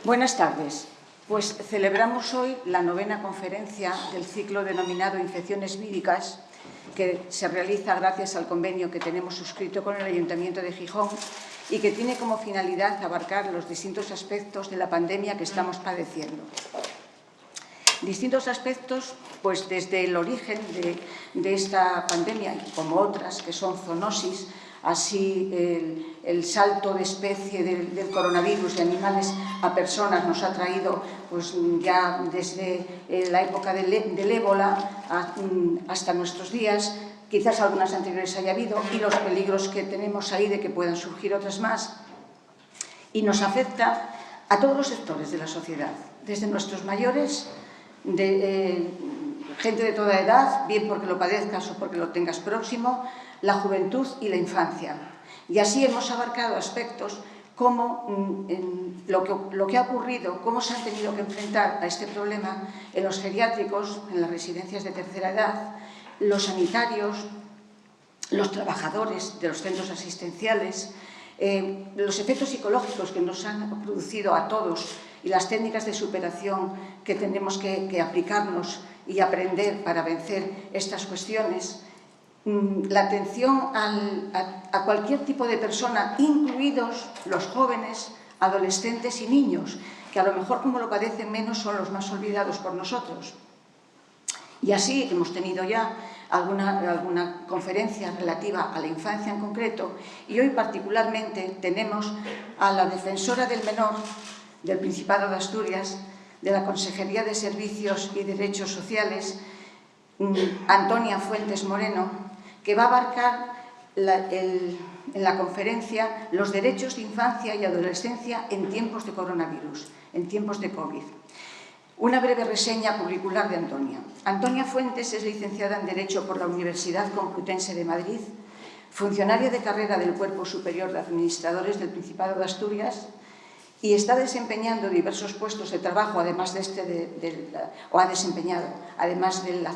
Buenas tardes. Pues celebramos hoy la 9ª conferencia del ciclo denominado Infecciones víricas, que se realiza gracias al convenio que tenemos suscrito con el Ayuntamiento de Gijón y que tiene como finalidad abarcar los distintos aspectos de la pandemia que estamos padeciendo. Distintos aspectos, pues desde el origen de esta pandemia, como otras que son zoonosis, así el salto de especie del coronavirus de animales a personas nos ha traído pues, ya desde la época del ébola hasta nuestros días, quizás algunas anteriores haya habido, y los peligros que tenemos ahí de que puedan surgir otras más. Y nos afecta a todos los sectores de la sociedad, desde nuestros mayores, gente de toda edad, bien porque lo padezcas o porque lo tengas próximo, la juventud y la infancia. Y así hemos abarcado aspectos como lo que ha ocurrido, cómo se han tenido que enfrentar a este problema en los geriátricos, en las residencias de tercera edad, los sanitarios, los trabajadores de los centros asistenciales, los efectos psicológicos que nos han producido a todos y las técnicas de superación que tenemos que aplicarnos y aprender para vencer estas cuestiones, la atención a cualquier tipo de persona, incluidos los jóvenes, adolescentes y niños, que a lo mejor como lo padecen menos son los más olvidados por nosotros. Y así hemos tenido ya alguna conferencia relativa a la infancia en concreto, y hoy particularmente tenemos a la defensora del menor del Principado de Asturias, de la Consejería de Servicios y Derechos Sociales, Antonia Fuentes Moreno, que va a abarcar en la conferencia los derechos de infancia y adolescencia en tiempos de coronavirus, en tiempos de COVID. Una breve reseña curricular de Antonia. Antonia Fuentes es licenciada en Derecho por la Universidad Complutense de Madrid, funcionaria de carrera del Cuerpo Superior de Administradores del Principado de Asturias, y está desempeñando diversos puestos de trabajo, además ha desempeñado, además del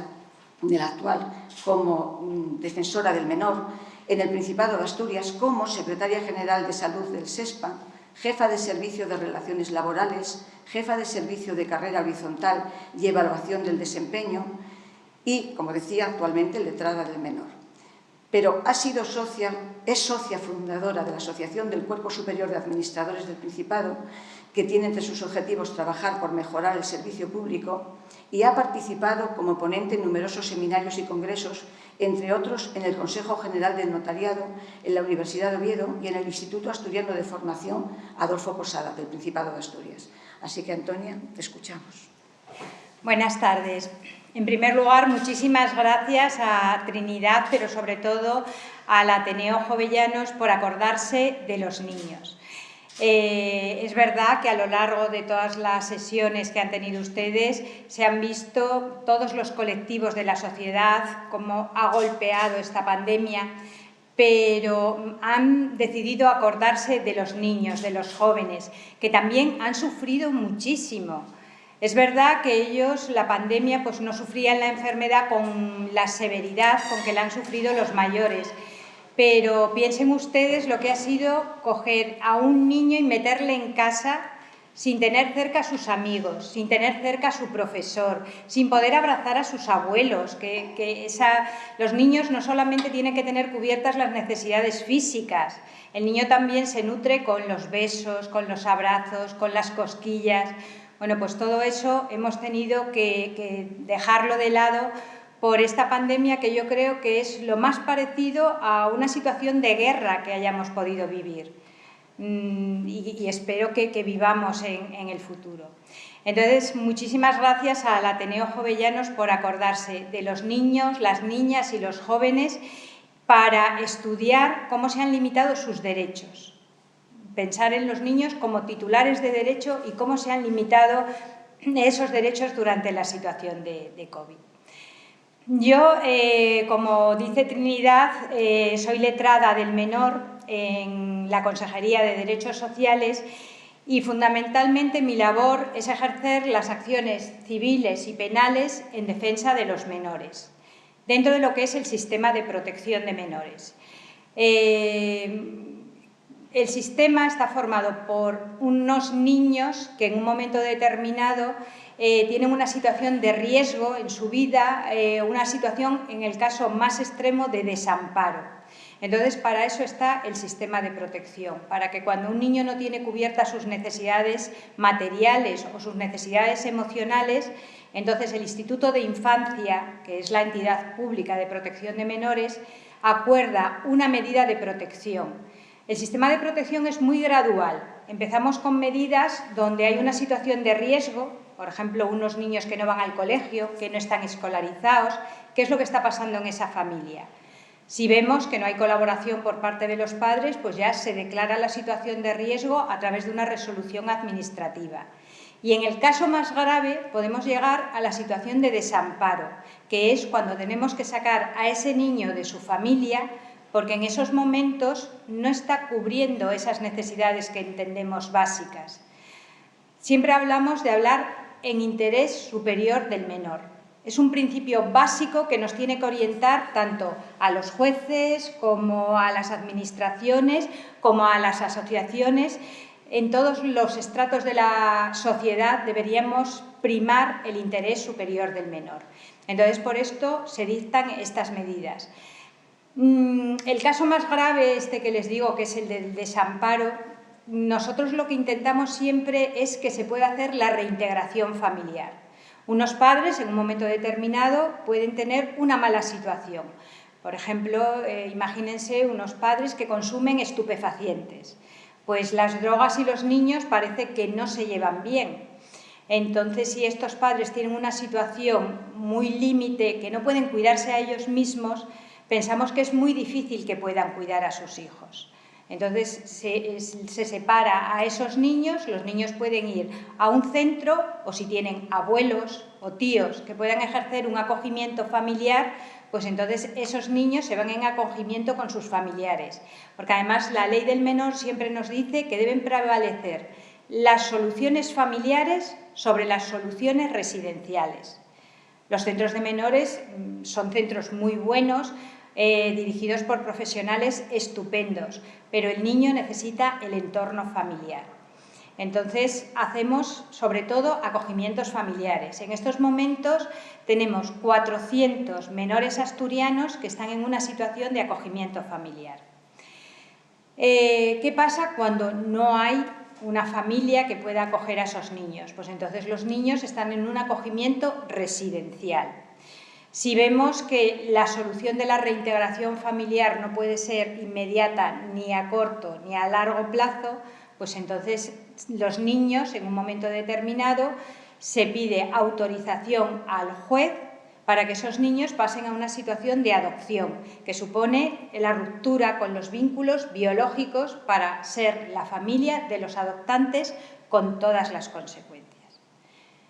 actual, como defensora del menor en el Principado de Asturias, como secretaria general de Salud del SESPA, jefa de Servicio de Relaciones Laborales, jefa de Servicio de Carrera Horizontal y Evaluación del Desempeño y, como decía, actualmente letrada del menor. Pero es socia fundadora de la Asociación del Cuerpo Superior de Administradores del Principado, que tiene entre sus objetivos trabajar por mejorar el servicio público, y ha participado como ponente en numerosos seminarios y congresos, entre otros en el Consejo General del Notariado, en la Universidad de Oviedo y en el Instituto Asturiano de Formación Adolfo Posada, del Principado de Asturias. Así que, Antonia, te escuchamos. Buenas tardes. En primer lugar, muchísimas gracias a Trinidad, pero sobre todo al Ateneo Jovellanos por acordarse de los niños. Es verdad que a lo largo de todas las sesiones que han tenido ustedes se han visto todos los colectivos de la sociedad, cómo ha golpeado esta pandemia, pero han decidido acordarse de los niños, de los jóvenes, que también han sufrido muchísimo. Es verdad que ellos, la pandemia, pues no sufrían la enfermedad con la severidad con que la han sufrido los mayores, pero piensen ustedes lo que ha sido coger a un niño y meterle en casa sin tener cerca a sus amigos, sin tener cerca a su profesor, sin poder abrazar a sus abuelos, los niños no solamente tienen que tener cubiertas las necesidades físicas, el niño también se nutre con los besos, con los abrazos, con las cosquillas. Bueno, pues todo eso hemos tenido que dejarlo de lado por esta pandemia, que yo creo que es lo más parecido a una situación de guerra que hayamos podido vivir y espero que vivamos en el futuro. Entonces, muchísimas gracias al Ateneo Jovellanos por acordarse de los niños, las niñas y los jóvenes para estudiar cómo se han limitado sus derechos. Pensar en los niños como titulares de derecho y cómo se han limitado esos derechos durante la situación de COVID. Yo, como dice Trinidad, soy letrada del menor en la Consejería de Derechos Sociales y fundamentalmente mi labor es ejercer las acciones civiles y penales en defensa de los menores, dentro de lo que es el sistema de protección de menores. el sistema está formado por unos niños que en un momento determinado tienen una situación de riesgo en su vida, una situación, en el caso más extremo, de desamparo. Entonces, para eso está el sistema de protección, para que cuando un niño no tiene cubiertas sus necesidades materiales o sus necesidades emocionales, entonces el Instituto de Infancia, que es la entidad pública de protección de menores, acuerda una medida de protección. El sistema de protección es muy gradual. Empezamos con medidas donde hay una situación de riesgo, por ejemplo, unos niños que no van al colegio, que no están escolarizados, ¿qué es lo que está pasando en esa familia? Si vemos que no hay colaboración por parte de los padres, pues ya se declara la situación de riesgo a través de una resolución administrativa. Y en el caso más grave podemos llegar a la situación de desamparo, que es cuando tenemos que sacar a ese niño de su familia porque en esos momentos no está cubriendo esas necesidades que entendemos básicas. Siempre hablamos de hablar en interés superior del menor. Es un principio básico que nos tiene que orientar tanto a los jueces como a las administraciones, como a las asociaciones. En todos los estratos de la sociedad deberíamos primar el interés superior del menor. Entonces, por esto se dictan estas medidas. El caso más grave, que les digo, que es el del desamparo, nosotros lo que intentamos siempre es que se pueda hacer la reintegración familiar. Unos padres, en un momento determinado, pueden tener una mala situación. Por ejemplo, imagínense unos padres que consumen estupefacientes. Pues las drogas y los niños parece que no se llevan bien. Entonces, si estos padres tienen una situación muy límite, que no pueden cuidarse a ellos mismos, pensamos que es muy difícil que puedan cuidar a sus hijos. Entonces, se separa a esos niños, los niños pueden ir a un centro o si tienen abuelos o tíos que puedan ejercer un acogimiento familiar, pues entonces esos niños se van en acogimiento con sus familiares. Porque además la ley del menor siempre nos dice que deben prevalecer las soluciones familiares sobre las soluciones residenciales. Los centros de menores son centros muy buenos, dirigidos por profesionales estupendos, pero el niño necesita el entorno familiar. Entonces, hacemos sobre todo acogimientos familiares. En estos momentos tenemos 400 menores asturianos que están en una situación de acogimiento familiar. ¿Qué pasa cuando no hay una familia que pueda acoger a esos niños? Pues entonces los niños están en un acogimiento residencial. Si vemos que la solución de la reintegración familiar no puede ser inmediata ni a corto ni a largo plazo, pues entonces los niños, en un momento determinado, se pide autorización al juez para que esos niños pasen a una situación de adopción, que supone la ruptura con los vínculos biológicos para ser la familia de los adoptantes con todas las consecuencias.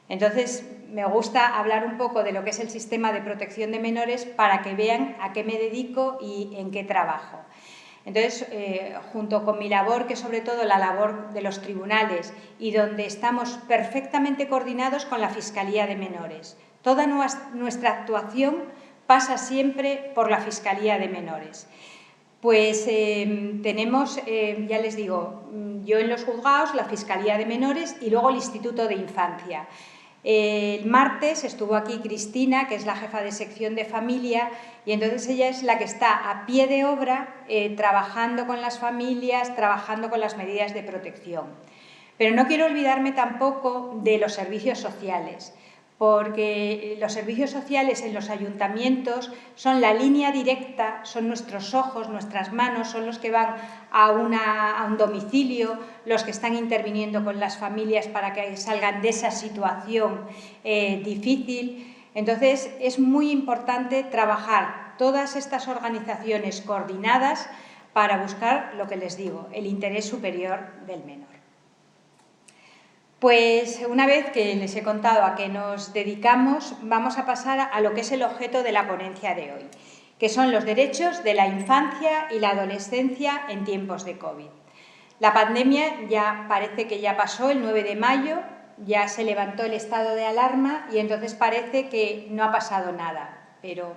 Entonces, me gusta hablar un poco de lo que es el sistema de protección de menores para que vean a qué me dedico y en qué trabajo. Entonces, junto con mi labor, que es sobre todo la labor de los tribunales y donde estamos perfectamente coordinados con la Fiscalía de Menores, toda nuestra actuación pasa siempre por la Fiscalía de Menores. Pues tenemos, ya les digo, yo en los juzgados, la Fiscalía de Menores y luego el Instituto de Infancia. El martes estuvo aquí Cristina, que es la jefa de sección de familia, y entonces ella es la que está a pie de obra trabajando con las familias, trabajando con las medidas de protección. Pero no quiero olvidarme tampoco de los servicios sociales, porque los servicios sociales en los ayuntamientos son la línea directa, son nuestros ojos, nuestras manos, son los que van a un domicilio, los que están interviniendo con las familias para que salgan de esa situación difícil. Entonces, es muy importante trabajar todas estas organizaciones coordinadas para buscar, lo que les digo, el interés superior del menor. Pues una vez que les he contado a qué nos dedicamos, vamos a pasar a lo que es el objeto de la ponencia de hoy, que son los derechos de la infancia y la adolescencia en tiempos de COVID. La pandemia ya parece que ya pasó el 9 de mayo, ya se levantó el estado de alarma y entonces parece que no ha pasado nada, pero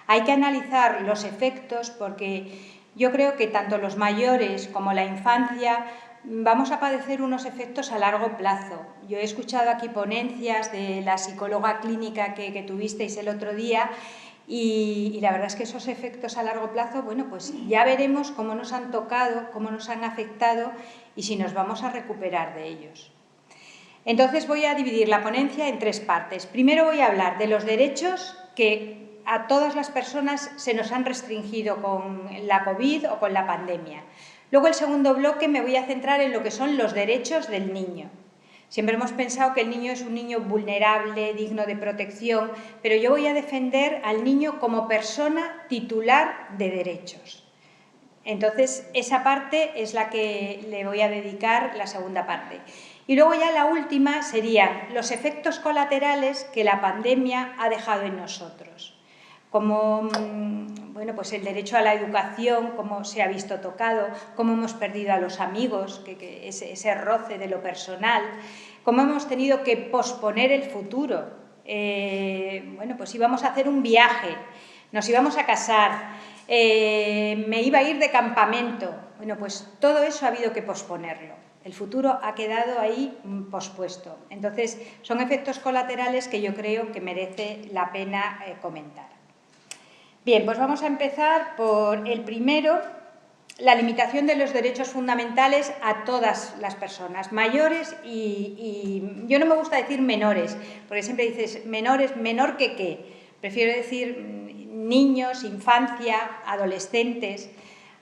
hay que analizar los efectos porque yo creo que tanto los mayores como la infancia vamos a padecer unos efectos a largo plazo. Yo he escuchado aquí ponencias de la psicóloga clínica que tuvisteis el otro día y la verdad es que esos efectos a largo plazo, bueno, pues ya veremos cómo nos han tocado, cómo nos han afectado y si nos vamos a recuperar de ellos. Entonces voy a dividir la ponencia en 3 partes. Primero voy a hablar de los derechos que a todas las personas se nos han restringido con la COVID o con la pandemia. Luego, el segundo bloque, me voy a centrar en lo que son los derechos del niño. Siempre hemos pensado que el niño es un niño vulnerable, digno de protección, pero yo voy a defender al niño como persona titular de derechos. Entonces, esa parte es la que le voy a dedicar la segunda parte. Y luego ya la última serían los efectos colaterales que la pandemia ha dejado en nosotros. Como bueno, pues el derecho a la educación, cómo se ha visto tocado, cómo hemos perdido a los amigos, ese roce de lo personal, cómo hemos tenido que posponer el futuro. Bueno, pues íbamos a hacer un viaje, nos íbamos a casar, me iba a ir de campamento. Bueno, pues todo eso ha habido que posponerlo. El futuro ha quedado ahí pospuesto. Entonces, son efectos colaterales que yo creo que merece la pena comentar. Bien, pues vamos a empezar por el primero, la limitación de los derechos fundamentales a todas las personas, mayores y yo no me gusta decir menores, porque siempre dices menores, ¿menor que qué? Prefiero decir niños, infancia, adolescentes,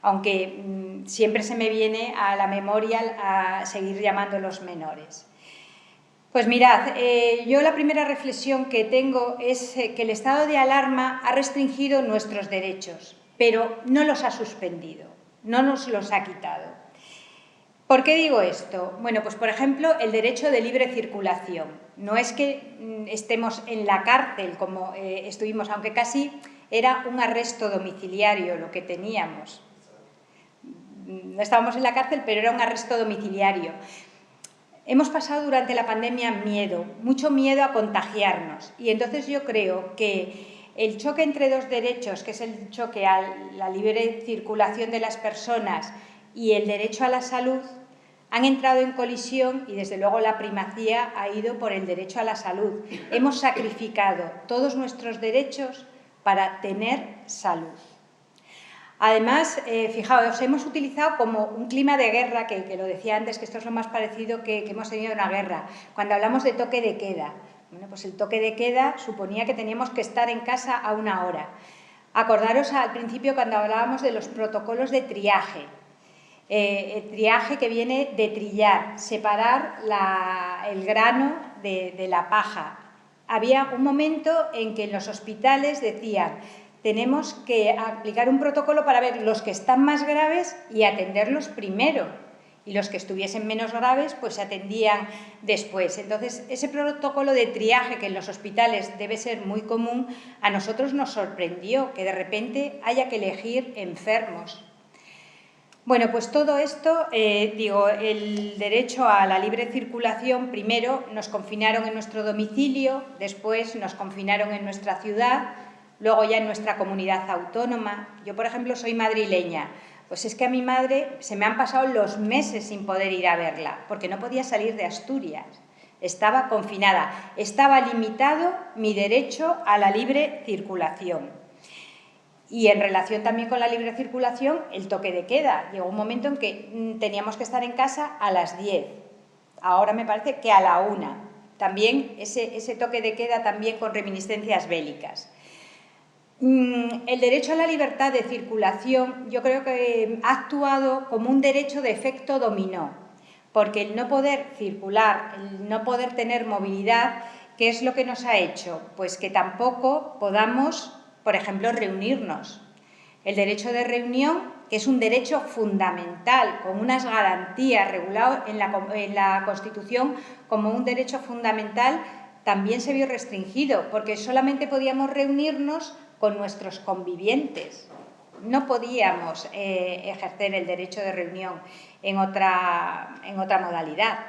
aunque siempre se me viene a la memoria a seguir llamándolos menores. Pues mirad, yo la primera reflexión que tengo es que el estado de alarma ha restringido nuestros derechos, pero no los ha suspendido, no nos los ha quitado. ¿Por qué digo esto? Bueno, pues por ejemplo, el derecho de libre circulación. No es que estemos en la cárcel como estuvimos, aunque casi era un arresto domiciliario lo que teníamos. No estábamos en la cárcel, pero era un arresto domiciliario. Hemos pasado durante la pandemia miedo, mucho miedo a contagiarnos y entonces yo creo que el choque entre 2 derechos, que es el choque a la libre circulación de las personas y el derecho a la salud, han entrado en colisión y desde luego la primacía ha ido por el derecho a la salud. Hemos sacrificado todos nuestros derechos para tener salud. Además, fijaos, hemos utilizado como un clima de guerra, que lo decía antes, que esto es lo más parecido que hemos tenido en una guerra, cuando hablamos de toque de queda. Bueno, pues el toque de queda suponía que teníamos que estar en casa a 1 hora. Acordaros al principio cuando hablábamos de los protocolos de triaje. El triaje que viene de trillar, separar el grano de la paja. Había un momento en que en los hospitales decían: tenemos que aplicar un protocolo para ver los que están más graves y atenderlos primero. Y los que estuviesen menos graves, pues se atendían después. Entonces, ese protocolo de triaje que en los hospitales debe ser muy común, a nosotros nos sorprendió que de repente haya que elegir enfermos. Bueno, pues todo esto, el derecho a la libre circulación, primero nos confinaron en nuestro domicilio, después nos confinaron en nuestra ciudad, luego ya en nuestra comunidad autónoma. Yo, por ejemplo, soy madrileña. Pues es que a mi madre se me han pasado los meses sin poder ir a verla, porque no podía salir de Asturias. Estaba confinada. Estaba limitado mi derecho a la libre circulación. Y en relación también con la libre circulación, el toque de queda. Llegó un momento en que teníamos que estar en casa a las 10. Ahora me parece que a la 1. También ese toque de queda también con reminiscencias bélicas. El derecho a la libertad de circulación yo creo que ha actuado como un derecho de efecto dominó, porque el no poder circular, el no poder tener movilidad, ¿qué es lo que nos ha hecho? Pues que tampoco podamos, por ejemplo, reunirnos. El derecho de reunión, que es un derecho fundamental, con unas garantías reguladas en la Constitución como un derecho fundamental, también se vio restringido, porque solamente podíamos reunirnos con nuestros convivientes. No podíamos ejercer el derecho de reunión en otra modalidad.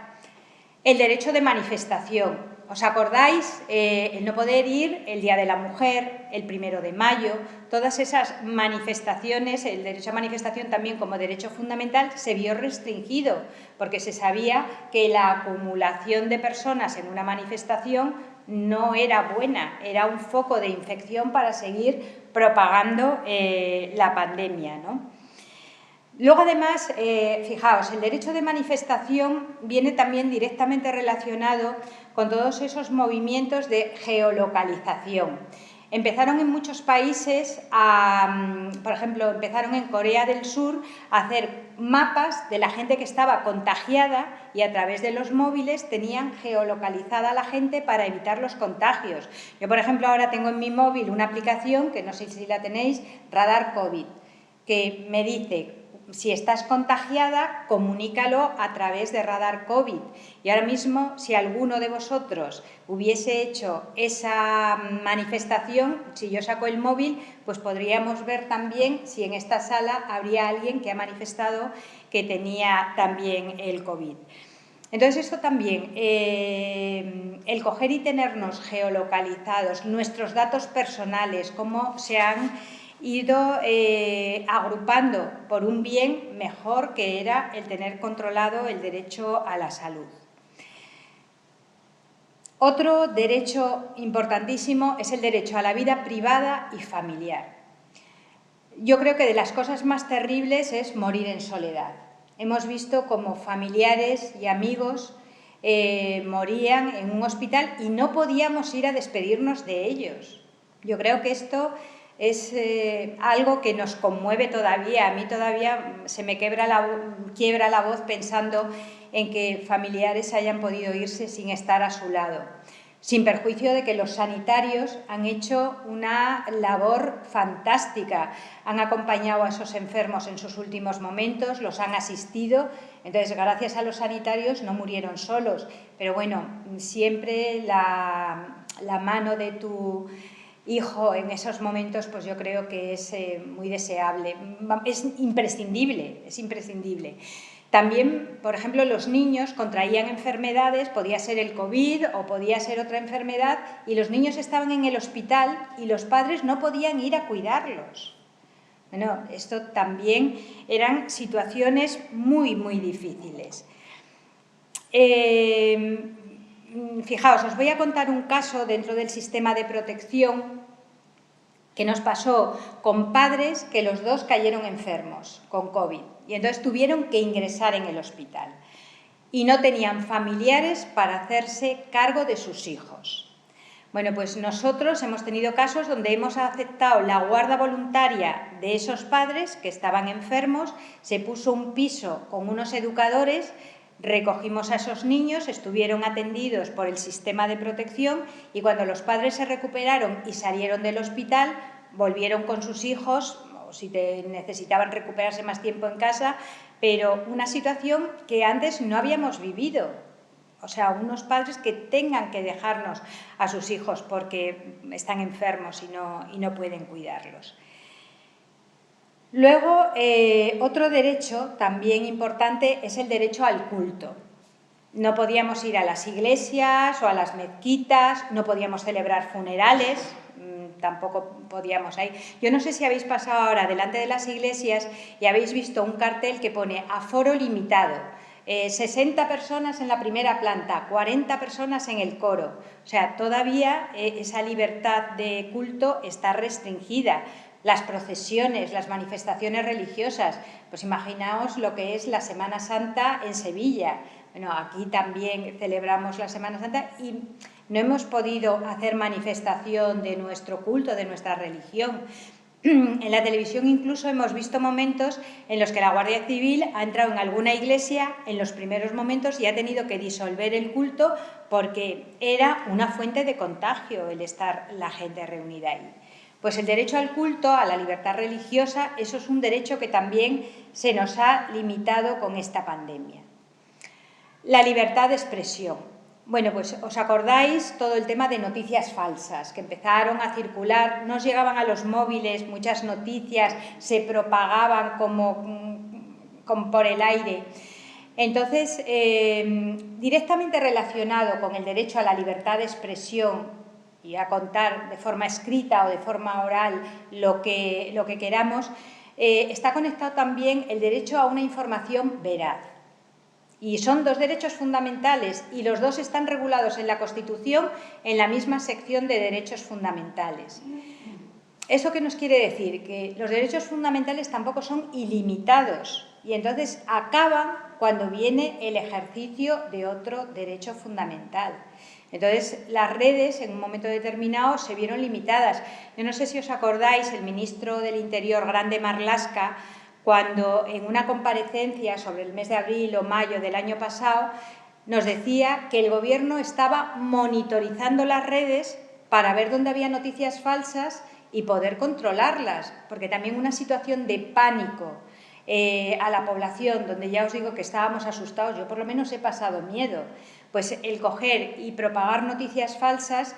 El derecho de manifestación. ¿os acordáis? El no poder ir el Día de la Mujer, el 1 de mayo, todas esas manifestaciones, el derecho a manifestación también como derecho fundamental, se vio restringido, porque se sabía que la acumulación de personas en una manifestación no era buena, era un foco de infección para seguir propagando la pandemia, ¿no? Luego, además, fijaos, el derecho de manifestación viene también directamente relacionado con todos esos movimientos de geolocalización. Empezaron en muchos países, por ejemplo, empezaron en Corea del Sur a hacer mapas de la gente que estaba contagiada y a través de los móviles tenían geolocalizada a la gente para evitar los contagios. Yo, por ejemplo, ahora tengo en mi móvil una aplicación, que no sé si la tenéis, Radar COVID, que me dice: si estás contagiada, comunícalo a través de Radar COVID. Y ahora mismo, si alguno de vosotros hubiese hecho esa manifestación, si yo saco el móvil, pues podríamos ver también si en esta sala habría alguien que ha manifestado que tenía también el COVID. Entonces, esto también, el coger y tenernos geolocalizados, nuestros datos personales, cómo se han ido agrupando por un bien mejor, que era el tener controlado el derecho a la salud. Otro derecho importantísimo es el derecho a la vida privada y familiar. Yo creo que de las cosas más terribles es morir en soledad. Hemos visto cómo familiares y amigos morían en un hospital y no podíamos ir a despedirnos de ellos. Yo creo que esto es algo que nos conmueve todavía. A mí todavía se me quiebra la voz pensando en que familiares hayan podido irse sin estar a su lado. Sin perjuicio de que los sanitarios han hecho una labor fantástica, han acompañado a esos enfermos en sus últimos momentos, los han asistido. Entonces, gracias a los sanitarios no murieron solos, pero bueno, siempre la mano de tu hijo en esos momentos, pues yo creo que es muy deseable, es imprescindible, es imprescindible. También, por ejemplo, los niños contraían enfermedades, podía ser el COVID o podía ser otra enfermedad, y los niños estaban en el hospital y los padres no podían ir a cuidarlos. Bueno, esto también eran situaciones muy, muy difíciles. Fijaos, os voy a contar un caso dentro del sistema de protección que nos pasó con padres que los dos cayeron enfermos con COVID y entonces tuvieron que ingresar en el hospital y no tenían familiares para hacerse cargo de sus hijos. Bueno, pues nosotros hemos tenido casos donde hemos aceptado la guarda voluntaria de esos padres que estaban enfermos, se puso un piso con unos educadores, recogimos a esos niños, estuvieron atendidos por el sistema de protección y cuando los padres se recuperaron y salieron del hospital, volvieron con sus hijos, o si necesitaban recuperarse más tiempo en casa, pero una situación que antes no habíamos vivido. O sea, unos padres que tengan que dejarnos a sus hijos porque están enfermos y no pueden cuidarlos. Luego, otro derecho también importante es el derecho al culto. No podíamos ir a las iglesias o a las mezquitas, no podíamos celebrar funerales, tampoco podíamos ir. Yo no sé si habéis pasado ahora delante de las iglesias y habéis visto un cartel que pone aforo limitado. 60 personas en la primera planta, 40 personas en el coro. O sea, todavía esa libertad de culto está restringida. Las procesiones, las manifestaciones religiosas, pues imaginaos lo que es la Semana Santa en Sevilla. Bueno, aquí también celebramos la Semana Santa y no hemos podido hacer manifestación de nuestro culto, de nuestra religión. En la televisión incluso hemos visto momentos en los que la Guardia Civil ha entrado en alguna iglesia en los primeros momentos y ha tenido que disolver el culto porque era una fuente de contagio el estar la gente reunida ahí. Pues el derecho al culto, a la libertad religiosa, eso es un derecho que también se nos ha limitado con esta pandemia. La libertad de expresión. Bueno, pues os acordáis todo el tema de noticias falsas que empezaron a circular, nos llegaban a los móviles muchas noticias, se propagaban como por el aire. Entonces, directamente relacionado con el derecho a la libertad de expresión y a contar de forma escrita o de forma oral lo que queramos, está conectado también el derecho a una información veraz. Y son dos derechos fundamentales y los dos están regulados en la Constitución en la misma sección de derechos fundamentales. ¿Eso qué nos quiere decir? Que los derechos fundamentales tampoco son ilimitados y entonces acaban cuando viene el ejercicio de otro derecho fundamental. Entonces, las redes en un momento determinado se vieron limitadas. Yo no sé si os acordáis, el ministro del Interior, Grande Marlaska, cuando en una comparecencia sobre el mes de abril o mayo del año pasado, nos decía que el Gobierno estaba monitorizando las redes para ver dónde había noticias falsas y poder controlarlas, porque también una situación de pánico a la población, donde ya os digo que estábamos asustados, yo por lo menos he pasado miedo, pues el coger y propagar noticias falsas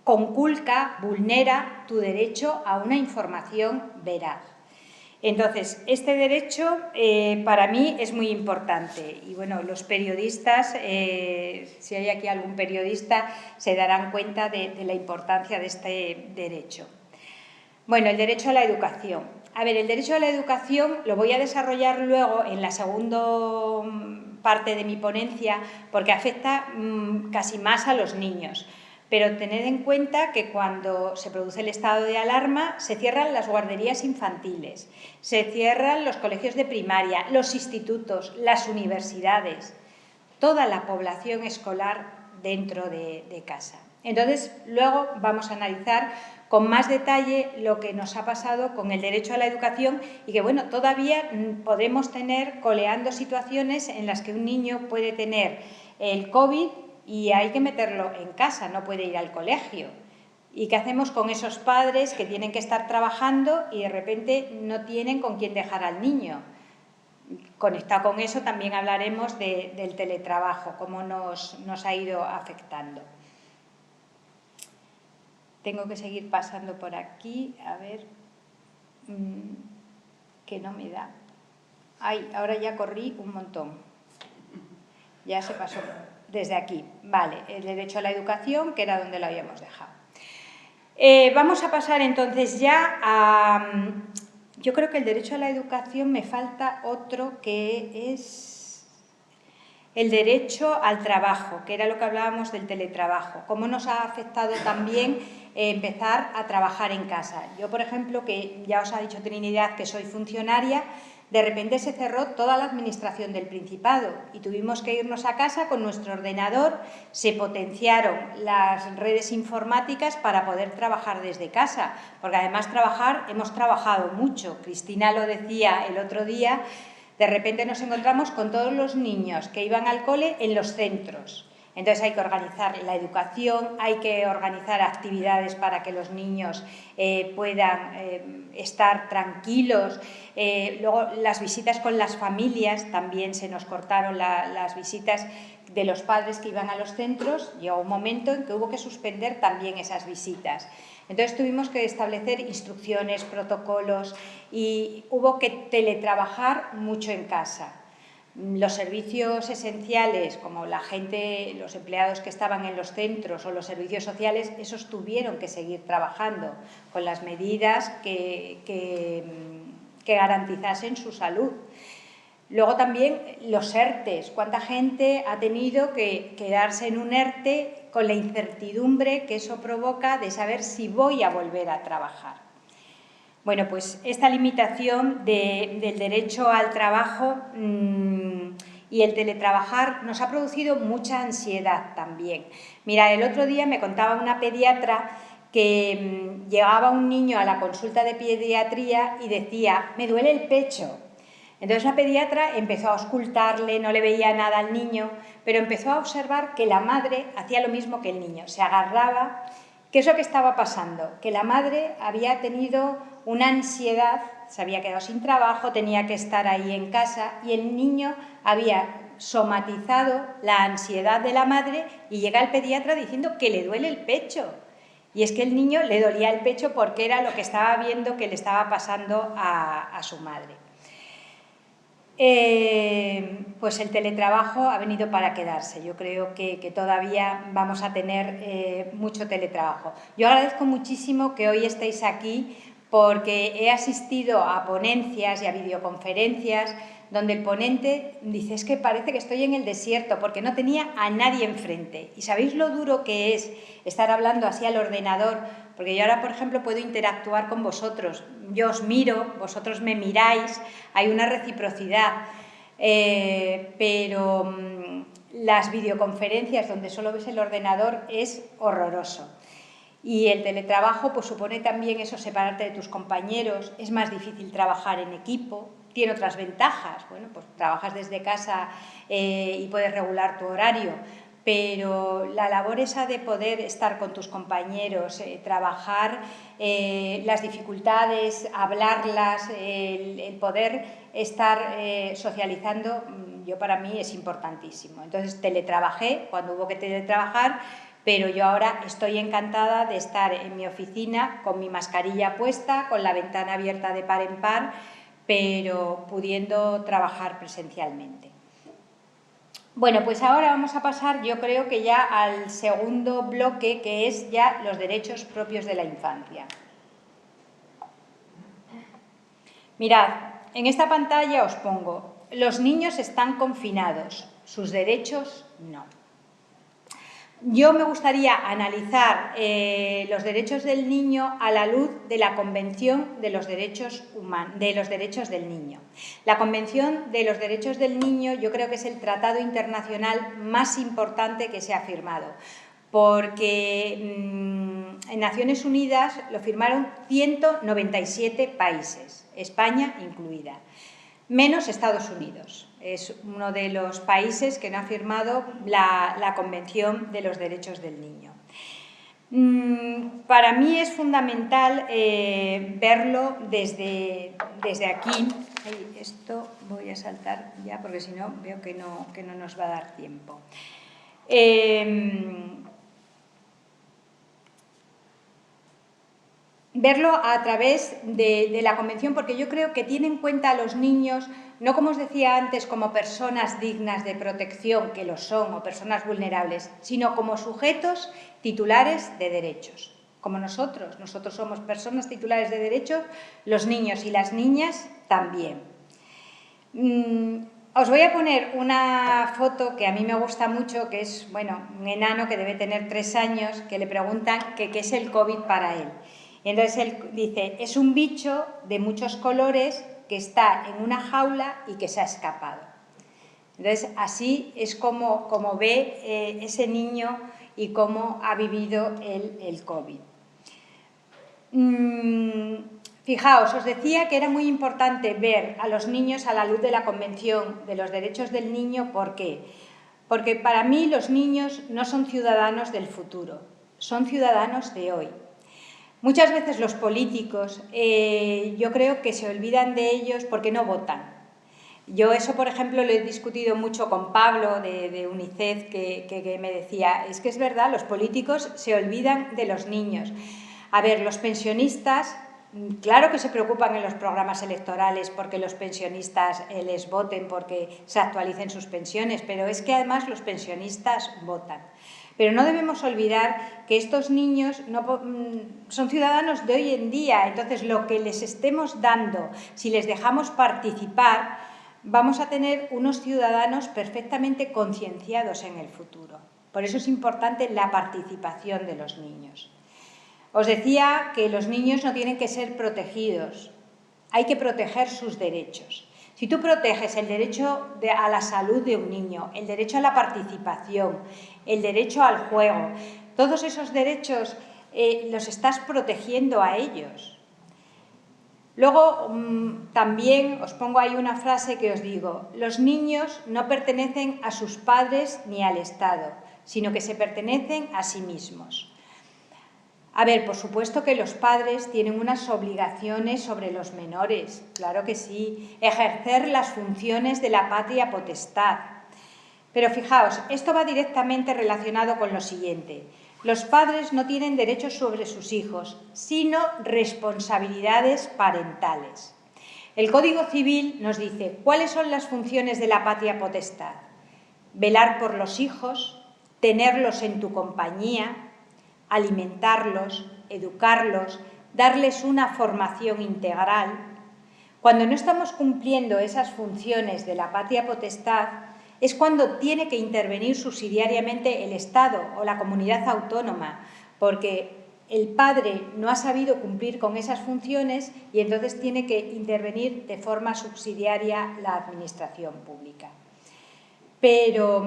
conculca, vulnera tu derecho a una información veraz. Entonces, este derecho para mí es muy importante y bueno, los periodistas, si hay aquí algún periodista, se darán cuenta de la importancia de este derecho. Bueno, el derecho a la educación. A ver, el derecho a la educación lo voy a desarrollar luego en la segunda parte de mi ponencia porque afecta casi más a los niños. Pero tened en cuenta que cuando se produce el estado de alarma se cierran las guarderías infantiles, se cierran los colegios de primaria, los institutos, las universidades, toda la población escolar dentro de casa. Entonces, luego vamos a analizar con más detalle lo que nos ha pasado con el derecho a la educación y que, bueno, todavía podemos tener coleando situaciones en las que un niño puede tener el COVID y hay que meterlo en casa, no puede ir al colegio. ¿Y qué hacemos con esos padres que tienen que estar trabajando y de repente no tienen con quién dejar al niño? Conectado con eso también hablaremos del teletrabajo, cómo nos ha ido afectando. Tengo que seguir pasando por aquí, a ver, que no me da. Ay, ahora ya corrí un montón. Ya se pasó desde aquí. Vale, el derecho a la educación, que era donde lo habíamos dejado. Vamos a pasar entonces ya a... Yo creo que el derecho a la educación me falta otro que es el derecho al trabajo, que era lo que hablábamos del teletrabajo. Cómo nos ha afectado también empezar a trabajar en casa. Yo, por ejemplo, que ya os ha dicho Trinidad que soy funcionaria, de repente se cerró toda la administración del Principado y tuvimos que irnos a casa con nuestro ordenador, se potenciaron las redes informáticas para poder trabajar desde casa, porque además hemos trabajado mucho. Cristina lo decía el otro día, de repente nos encontramos con todos los niños que iban al cole en los centros. Entonces hay que organizar la educación, hay que organizar actividades para que los niños puedan estar tranquilos. Luego las visitas con las familias, también se nos cortaron las visitas de los padres que iban a los centros. Llegó un momento en que hubo que suspender también esas visitas. Entonces tuvimos que establecer instrucciones, protocolos y hubo que teletrabajar mucho en casa. Los servicios esenciales, como la gente, los empleados que estaban en los centros o los servicios sociales, esos tuvieron que seguir trabajando con las medidas que garantizasen su salud. Luego también los ERTEs. ¿Cuánta gente ha tenido que quedarse en un ERTE con la incertidumbre que eso provoca de saber si voy a volver a trabajar? Bueno, pues esta limitación del derecho al trabajo y el teletrabajar nos ha producido mucha ansiedad también. Mira, el otro día me contaba una pediatra que llegaba un niño a la consulta de pediatría y decía, me duele el pecho. Entonces la pediatra empezó a auscultarle, no le veía nada al niño, pero empezó a observar que la madre hacía lo mismo que el niño, se agarraba. ¿Qué es lo que estaba pasando? Que la madre había tenido una ansiedad, se había quedado sin trabajo, tenía que estar ahí en casa y el niño había somatizado la ansiedad de la madre y llega el pediatra diciendo que le duele el pecho. Y es que el niño le dolía el pecho porque era lo que estaba viendo que le estaba pasando a su madre. Pues el teletrabajo ha venido para quedarse. Yo creo que todavía vamos a tener mucho teletrabajo. Yo agradezco muchísimo que hoy estéis aquí porque he asistido a ponencias y a videoconferencias donde el ponente dice, es que parece que estoy en el desierto porque no tenía a nadie enfrente. ¿Y sabéis lo duro que es estar hablando así al ordenador? Porque yo ahora, por ejemplo, puedo interactuar con vosotros. Yo os miro, vosotros me miráis, hay una reciprocidad. Pero las videoconferencias donde solo ves el ordenador es horroroso. Y el teletrabajo pues supone también eso, separarte de tus compañeros, es más difícil trabajar en equipo, tiene otras ventajas, bueno, pues trabajas desde casa y puedes regular tu horario, pero la labor esa de poder estar con tus compañeros, trabajar las dificultades, hablarlas, el poder estar socializando, yo para mí es importantísimo. Entonces teletrabajé cuando hubo que teletrabajar, pero yo ahora estoy encantada de estar en mi oficina con mi mascarilla puesta, con la ventana abierta de par en par, pero pudiendo trabajar presencialmente. Bueno, pues ahora vamos a pasar, yo creo que ya al segundo bloque, que es ya los derechos propios de la infancia. Mirad, en esta pantalla os pongo, los niños están confinados, sus derechos no. Yo me gustaría analizar los derechos del niño a la luz de la Convención de los Derechos del Niño. La Convención de los Derechos del Niño yo creo que es el tratado internacional más importante que se ha firmado, porque en Naciones Unidas lo firmaron 197 países, España incluida, menos Estados Unidos. Es uno de los países que no ha firmado la Convención de los Derechos del Niño. Para mí es fundamental verlo desde aquí. Esto voy a saltar ya porque si no veo que no nos va a dar tiempo. Verlo a través de la Convención, porque yo creo que tiene en cuenta a los niños, no como os decía antes, como personas dignas de protección, que lo son, o personas vulnerables, sino como sujetos titulares de derechos, como nosotros. Nosotros somos personas titulares de derechos, los niños y las niñas también. Os voy a poner una foto que a mí me gusta mucho, que es, bueno, un enano que debe tener 3 años, que le preguntan qué es el COVID para él. Y entonces él dice, es un bicho de muchos colores que está en una jaula y que se ha escapado. Entonces, así es como ve ese niño y cómo ha vivido el COVID. Fijaos, os decía que era muy importante ver a los niños a la luz de la Convención de los Derechos del Niño. ¿Por qué? Porque para mí los niños no son ciudadanos del futuro, son ciudadanos de hoy. Muchas veces los políticos, yo creo que se olvidan de ellos porque no votan. Yo eso, por ejemplo, lo he discutido mucho con Pablo de UNICEF, que me decía, es que es verdad, los políticos se olvidan de los niños. A ver, los pensionistas, claro que se preocupan en los programas electorales porque los pensionistas les voten, porque se actualicen sus pensiones, pero es que además los pensionistas votan. Pero no debemos olvidar que estos niños son ciudadanos de hoy en día, entonces lo que les estemos dando, si les dejamos participar, vamos a tener unos ciudadanos perfectamente concienciados en el futuro. Por eso es importante la participación de los niños. Os decía que los niños no tienen que ser protegidos, hay que proteger sus derechos. Si tú proteges el derecho a la salud de un niño, el derecho a la participación, el derecho al juego, todos esos derechos los estás protegiendo a ellos. Luego, también os pongo ahí una frase que os digo, los niños no pertenecen a sus padres ni al Estado, sino que se pertenecen a sí mismos. A ver, por supuesto que los padres tienen unas obligaciones sobre los menores, claro que sí, ejercer las funciones de la patria potestad. Pero fijaos, esto va directamente relacionado con lo siguiente. Los padres no tienen derechos sobre sus hijos, sino responsabilidades parentales. El Código Civil nos dice cuáles son las funciones de la patria potestad: velar por los hijos, tenerlos en tu compañía, alimentarlos, educarlos, darles una formación integral. Cuando no estamos cumpliendo esas funciones de la patria potestad, es cuando tiene que intervenir subsidiariamente el Estado o la comunidad autónoma, porque el padre no ha sabido cumplir con esas funciones y entonces tiene que intervenir de forma subsidiaria la administración pública. Pero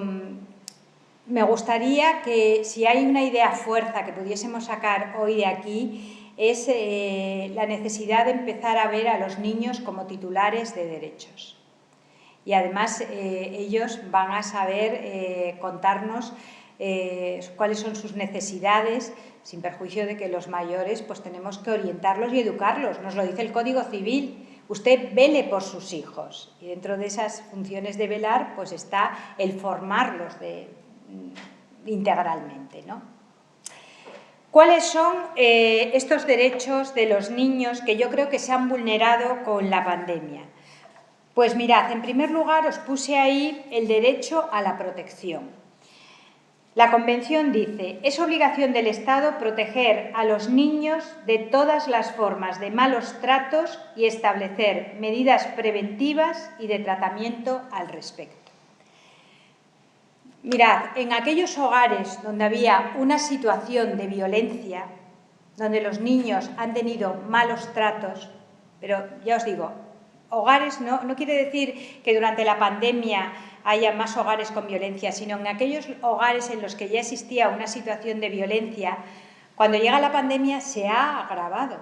me gustaría que, si hay una idea fuerza que pudiésemos sacar hoy de aquí, es la necesidad de empezar a ver a los niños como titulares de derechos. Y además ellos van a saber contarnos cuáles son sus necesidades, sin perjuicio de que los mayores pues tenemos que orientarlos y educarlos. Nos lo dice el Código Civil. Usted vele por sus hijos, y dentro de esas funciones de velar pues está el formarlos integralmente, ¿no? ¿Cuáles son estos derechos de los niños que yo creo que se han vulnerado con la pandemia? Pues mirad, en primer lugar os puse ahí el derecho a la protección. La Convención dice: es obligación del Estado proteger a los niños de todas las formas de malos tratos y establecer medidas preventivas y de tratamiento al respecto. Mirad, en aquellos hogares donde había una situación de violencia, donde los niños han tenido malos tratos, pero ya os digo, hogares no quiere decir que durante la pandemia haya más hogares con violencia, sino en aquellos hogares en los que ya existía una situación de violencia, cuando llega la pandemia se ha agravado.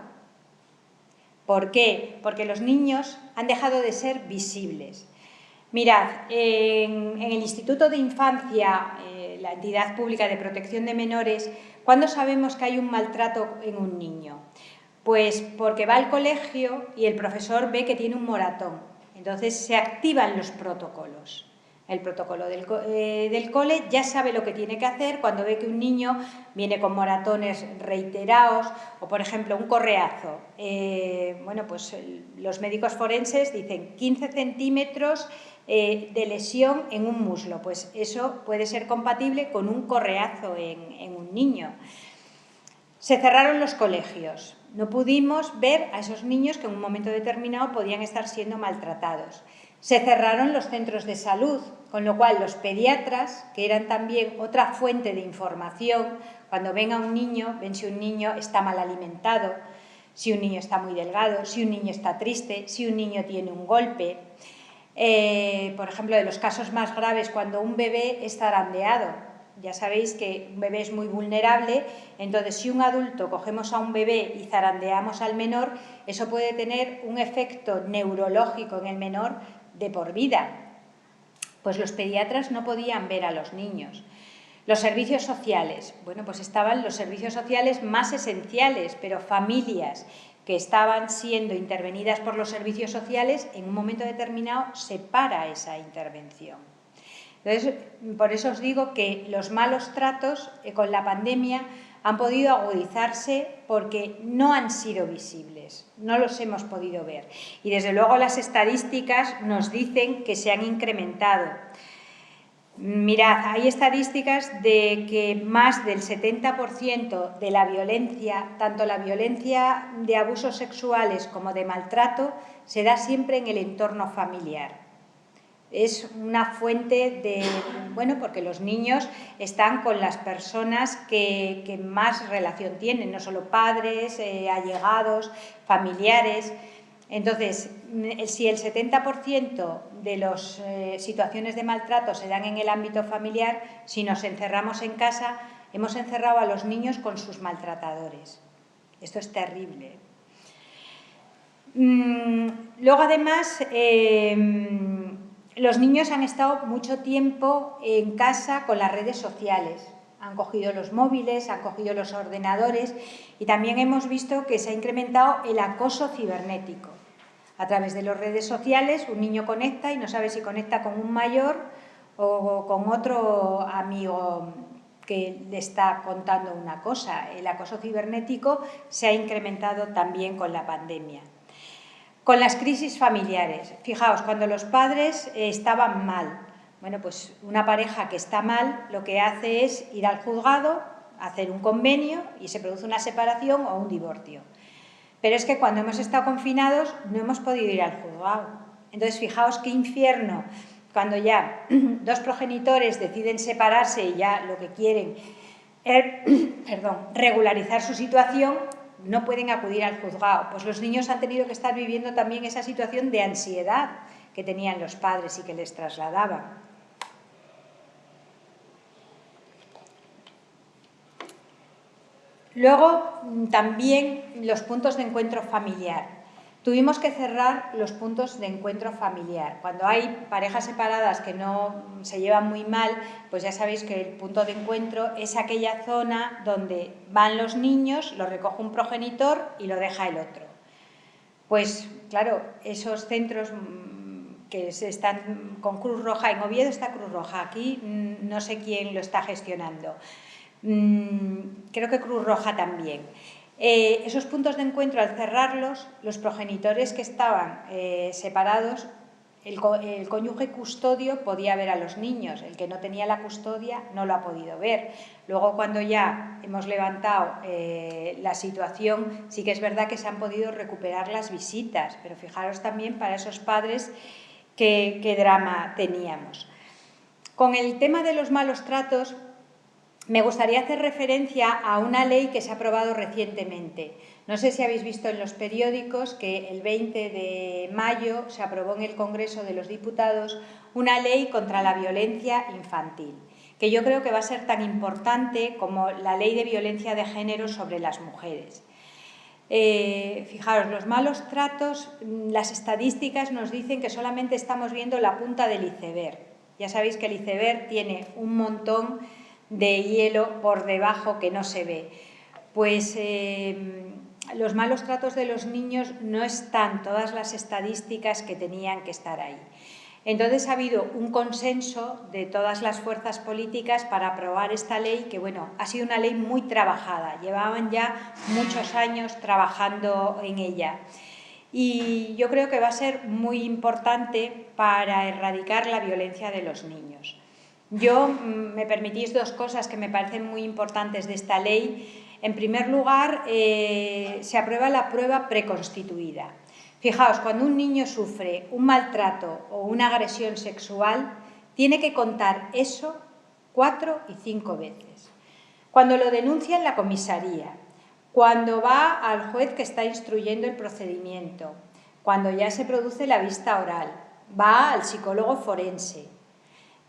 ¿Por qué? Porque los niños han dejado de ser visibles. Mirad, en el Instituto de Infancia, la entidad pública de protección de menores, ¿cuándo sabemos que hay un maltrato en un niño? Pues porque va al colegio y el profesor ve que tiene un moratón. Entonces se activan los protocolos. El protocolo del cole ya sabe lo que tiene que hacer cuando ve que un niño viene con moratones reiterados o, por ejemplo, un correazo. Bueno, pues los médicos forenses dicen 15 centímetros de lesión en un muslo. Pues eso puede ser compatible con un correazo en un niño. Se cerraron los colegios. No pudimos ver a esos niños que en un momento determinado podían estar siendo maltratados. Se cerraron los centros de salud, con lo cual los pediatras, que eran también otra fuente de información, cuando ven a un niño, ven si un niño está mal alimentado, si un niño está muy delgado, si un niño está triste, si un niño tiene un golpe. Por ejemplo, de los casos más graves, cuando un bebé es zarandeado. Ya sabéis que un bebé es muy vulnerable, entonces si un adulto cogemos a un bebé y zarandeamos al menor, eso puede tener un efecto neurológico en el menor de por vida. Pues los pediatras no podían ver a los niños. Los servicios sociales, bueno, pues estaban los servicios sociales más esenciales, pero familias que estaban siendo intervenidas por los servicios sociales, en un momento determinado se para esa intervención. Entonces, por eso os digo que los malos tratos con la pandemia han podido agudizarse porque no han sido visibles, no los hemos podido ver. Y desde luego las estadísticas nos dicen que se han incrementado. Mirad, hay estadísticas de que más del 70% de la violencia, tanto la violencia de abusos sexuales como de maltrato, se da siempre en el entorno familiar. Es una fuente de, bueno, porque los niños están con las personas que más relación tienen, no solo padres, allegados, familiares. Entonces, si el 70% de las situaciones de maltrato se dan en el ámbito familiar, si nos encerramos en casa, hemos encerrado a los niños con sus maltratadores. Esto es terrible. Luego, además, los niños han estado mucho tiempo en casa con las redes sociales. Han cogido los móviles, han cogido los ordenadores y también hemos visto que se ha incrementado el acoso cibernético. A través de las redes sociales un niño conecta y no sabe si conecta con un mayor o con otro amigo que le está contando una cosa. El acoso cibernético se ha incrementado también con la pandemia. Con las crisis familiares, fijaos, cuando los padres estaban mal, bueno, pues una pareja que está mal lo que hace es ir al juzgado, hacer un convenio y se produce una separación o un divorcio. Pero es que cuando hemos estado confinados no hemos podido ir al juzgado. Entonces, fijaos qué infierno cuando ya dos progenitores deciden separarse y ya lo que quieren es regularizar su situación, no pueden acudir al juzgado. Pues los niños han tenido que estar viviendo también esa situación de ansiedad que tenían los padres y que les trasladaban. Luego, también los puntos de encuentro familiar. Tuvimos que cerrar los puntos de encuentro familiar. Cuando hay parejas separadas que no se llevan muy mal, pues ya sabéis que el punto de encuentro es aquella zona donde van los niños, lo recoge un progenitor y lo deja el otro. Pues claro, esos centros que están con Cruz Roja, en Oviedo está Cruz Roja, aquí no sé quién lo está gestionando. Creo que Cruz Roja también. Esos puntos de encuentro, al cerrarlos, los progenitores que estaban separados, el cónyuge custodio podía ver a los niños, el que no tenía la custodia no lo ha podido ver. Luego, cuando ya hemos levantado la situación, sí que es verdad que se han podido recuperar las visitas, pero fijaros también para esos padres qué drama teníamos. Con el tema de los malos tratos, me gustaría hacer referencia a una ley que se ha aprobado recientemente. No sé si habéis visto en los periódicos que el 20 de mayo se aprobó en el Congreso de los Diputados una ley contra la violencia infantil, que yo creo que va a ser tan importante como la ley de violencia de género sobre las mujeres. Fijaros, los malos tratos, las estadísticas nos dicen que solamente estamos viendo la punta del iceberg. Ya sabéis que el iceberg tiene un montón de hielo por debajo que no se ve. Pues los malos tratos de los niños no están todas las estadísticas que tenían que estar ahí. Entonces ha habido un consenso de todas las fuerzas políticas para aprobar esta ley, que bueno, ha sido una ley muy trabajada, llevaban ya muchos años trabajando en ella. Y yo creo que va a ser muy importante para erradicar la violencia de los niños. Yo, me permitís dos cosas que me parecen muy importantes de esta ley. En primer lugar, se aprueba la prueba preconstituida. Fijaos, cuando un niño sufre un maltrato o una agresión sexual, tiene que contar eso 4 y 5 veces. Cuando lo denuncia en la comisaría, cuando va al juez que está instruyendo el procedimiento, cuando ya se produce la vista oral, va al psicólogo forense,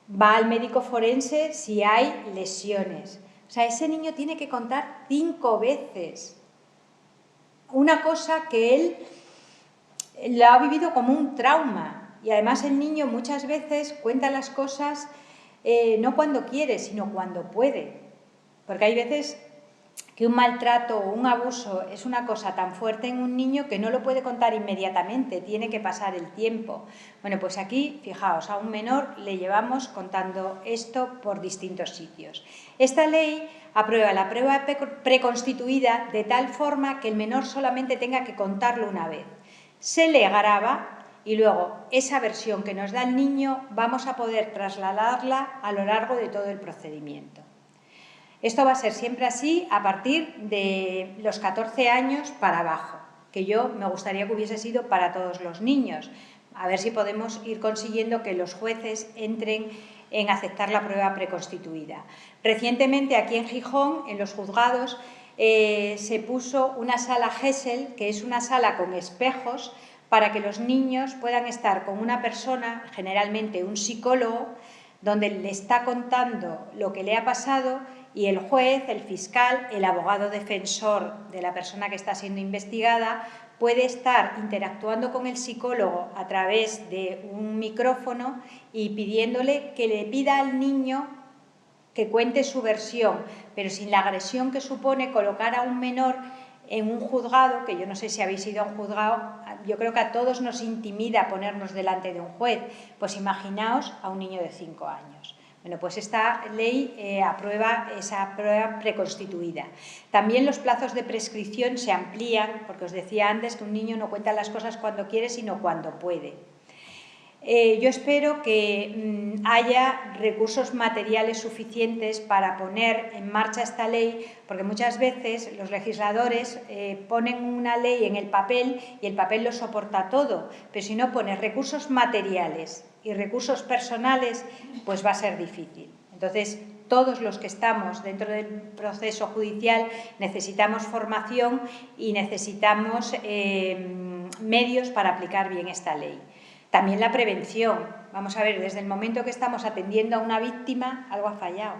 va al médico forense si hay lesiones. O sea, ese niño tiene que contar 5 veces una cosa que él la ha vivido como un trauma. Y además el niño muchas veces cuenta las cosas no cuando quiere, sino cuando puede. Porque hay veces que un maltrato o un abuso es una cosa tan fuerte en un niño que no lo puede contar inmediatamente, tiene que pasar el tiempo. Bueno, pues aquí, fijaos, a un menor le llevamos contando esto por distintos sitios. Esta ley aprueba la prueba preconstituida de tal forma que el menor solamente tenga que contarlo una vez. Se le graba y luego esa versión que nos da el niño vamos a poder trasladarla a lo largo de todo el procedimiento. Esto va a ser siempre así a partir de los 14 años para abajo, que yo me gustaría que hubiese sido para todos los niños. A ver si podemos ir consiguiendo que los jueces entren en aceptar la prueba preconstituida. Recientemente aquí en Gijón, en los juzgados, se puso una sala Gesell, que es una sala con espejos, para que los niños puedan estar con una persona, generalmente un psicólogo, donde le está contando lo que le ha pasado y el juez, el fiscal, el abogado defensor de la persona que está siendo investigada puede estar interactuando con el psicólogo a través de un micrófono y pidiéndole que le pida al niño que cuente su versión, pero sin la agresión que supone colocar a un menor en un juzgado, que yo no sé si habéis ido a un juzgado, yo creo que a todos nos intimida ponernos delante de un juez, pues imaginaos a un niño de 5 años. Bueno, pues esta ley aprueba esa prueba preconstituida. También los plazos de prescripción se amplían, porque os decía antes que un niño no cuenta las cosas cuando quiere, sino cuando puede. Yo espero que haya recursos materiales suficientes para poner en marcha esta ley, porque muchas veces los legisladores ponen una ley en el papel y el papel lo soporta todo, pero si no pones recursos materiales y recursos personales, pues va a ser difícil. Entonces, todos los que estamos dentro del proceso judicial necesitamos formación y necesitamos medios para aplicar bien esta ley. También la prevención. Vamos a ver, desde el momento que estamos atendiendo a una víctima, algo ha fallado.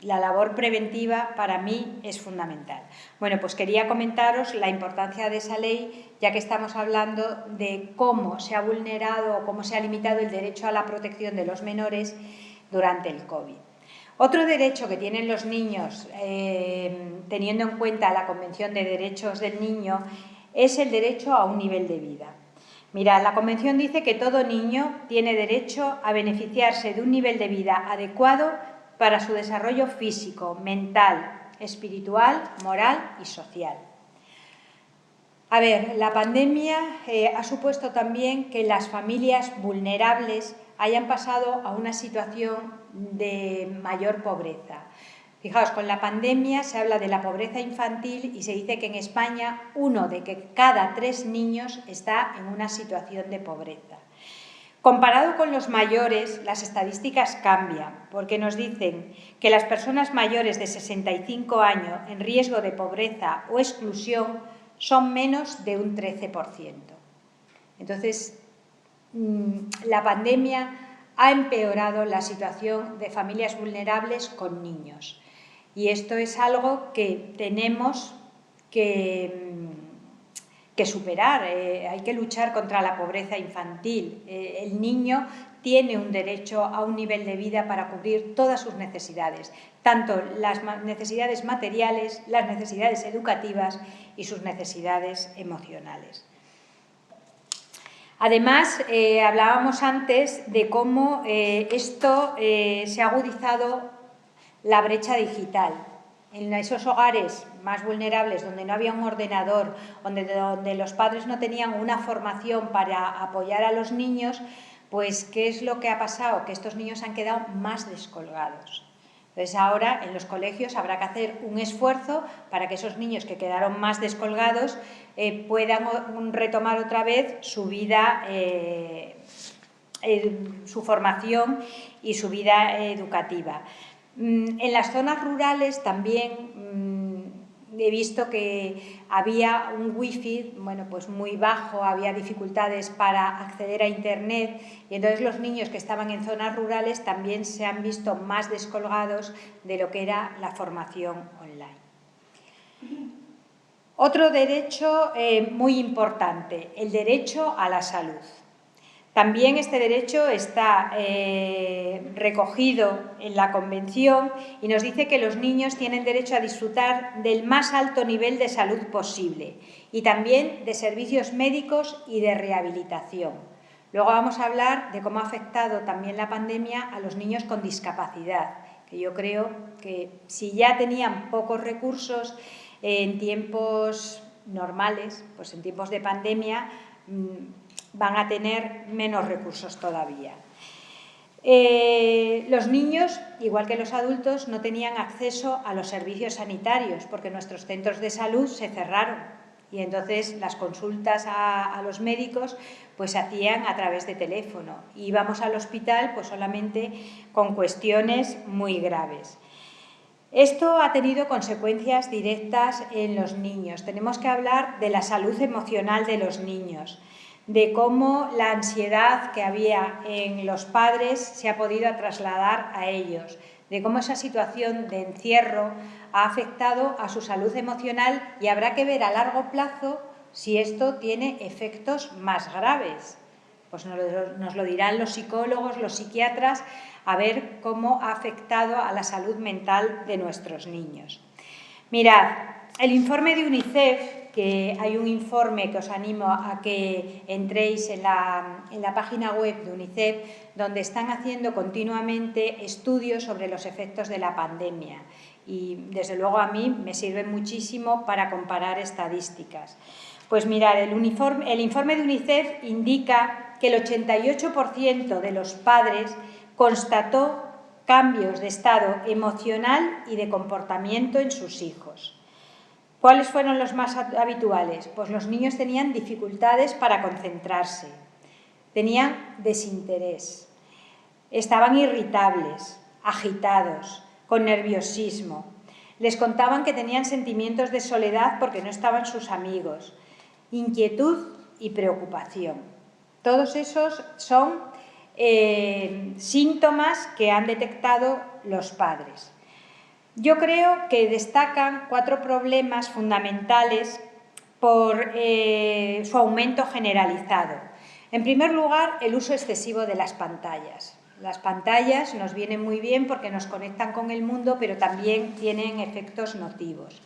La labor preventiva para mí es fundamental. Bueno, pues quería comentaros la importancia de esa ley, ya que estamos hablando de cómo se ha vulnerado o cómo se ha limitado el derecho a la protección de los menores durante el COVID. Otro derecho que tienen los niños, teniendo en cuenta la Convención de Derechos del Niño, es el derecho a un nivel de vida. Mirad, la Convención dice que todo niño tiene derecho a beneficiarse de un nivel de vida adecuado para su desarrollo físico, mental, espiritual, moral y social. A ver, la pandemia ha supuesto también que las familias vulnerables hayan pasado a una situación de mayor pobreza. Fijaos, con la pandemia se habla de la pobreza infantil y se dice que en España 1 de cada 3 niños está en una situación de pobreza. Comparado con los mayores, las estadísticas cambian, porque nos dicen que las personas mayores de 65 años en riesgo de pobreza o exclusión son menos de un 13%. Entonces, la pandemia ha empeorado la situación de familias vulnerables con niños. Y esto es algo que tenemos que superar. Hay que luchar contra la pobreza infantil. El niño tiene un derecho a un nivel de vida para cubrir todas sus necesidades, tanto las necesidades materiales, las necesidades educativas y sus necesidades emocionales. Además, hablábamos antes de cómo esto se ha agudizado la brecha digital. En esos hogares más vulnerables, donde no había un ordenador, donde los padres no tenían una formación para apoyar a los niños, pues ¿qué es lo que ha pasado? Que estos niños han quedado más descolgados. Entonces ahora en los colegios habrá que hacer un esfuerzo para que esos niños que quedaron más descolgados puedan retomar otra vez su vida, su formación y su vida educativa. En las zonas rurales también he visto que había un wifi, bueno, pues muy bajo, había dificultades para acceder a internet y entonces los niños que estaban en zonas rurales también se han visto más descolgados de lo que era la formación online. Otro derecho muy importante, el derecho a la salud. También este derecho está recogido en la Convención y nos dice que los niños tienen derecho a disfrutar del más alto nivel de salud posible y también de servicios médicos y de rehabilitación. Luego vamos a hablar de cómo ha afectado también la pandemia a los niños con discapacidad, que yo creo que si ya tenían pocos recursos en tiempos normales, pues en tiempos de pandemia van a tener menos recursos todavía. Los niños, igual que los adultos, no tenían acceso a los servicios sanitarios porque nuestros centros de salud se cerraron y entonces las consultas a los médicos pues se hacían a través de teléfono. Íbamos al hospital pues solamente con cuestiones muy graves. Esto ha tenido consecuencias directas en los niños. Tenemos que hablar de la salud emocional de los niños, de cómo la ansiedad que había en los padres se ha podido trasladar a ellos, de cómo esa situación de encierro ha afectado a su salud emocional y habrá que ver a largo plazo si esto tiene efectos más graves. Pues nos lo dirán los psicólogos, los psiquiatras, a ver cómo ha afectado a la salud mental de nuestros niños. Mirad, el informe de UNICEF que hay un informe que os animo a que entréis en la página web de UNICEF, donde están haciendo continuamente estudios sobre los efectos de la pandemia. Y, desde luego, a mí me sirve muchísimo para comparar estadísticas. Pues mirad, el informe de UNICEF indica que el 88% de los padres constató cambios de estado emocional y de comportamiento en sus hijos. ¿Cuáles fueron los más habituales? Pues los niños tenían dificultades para concentrarse, tenían desinterés, estaban irritables, agitados, con nerviosismo. Les contaban que tenían sentimientos de soledad porque no estaban sus amigos, inquietud y preocupación. Todos esos son síntomas que han detectado los padres. Yo creo que destacan 4 problemas fundamentales por su aumento generalizado. En primer lugar, el uso excesivo de las pantallas. Las pantallas nos vienen muy bien porque nos conectan con el mundo, pero también tienen efectos nocivos.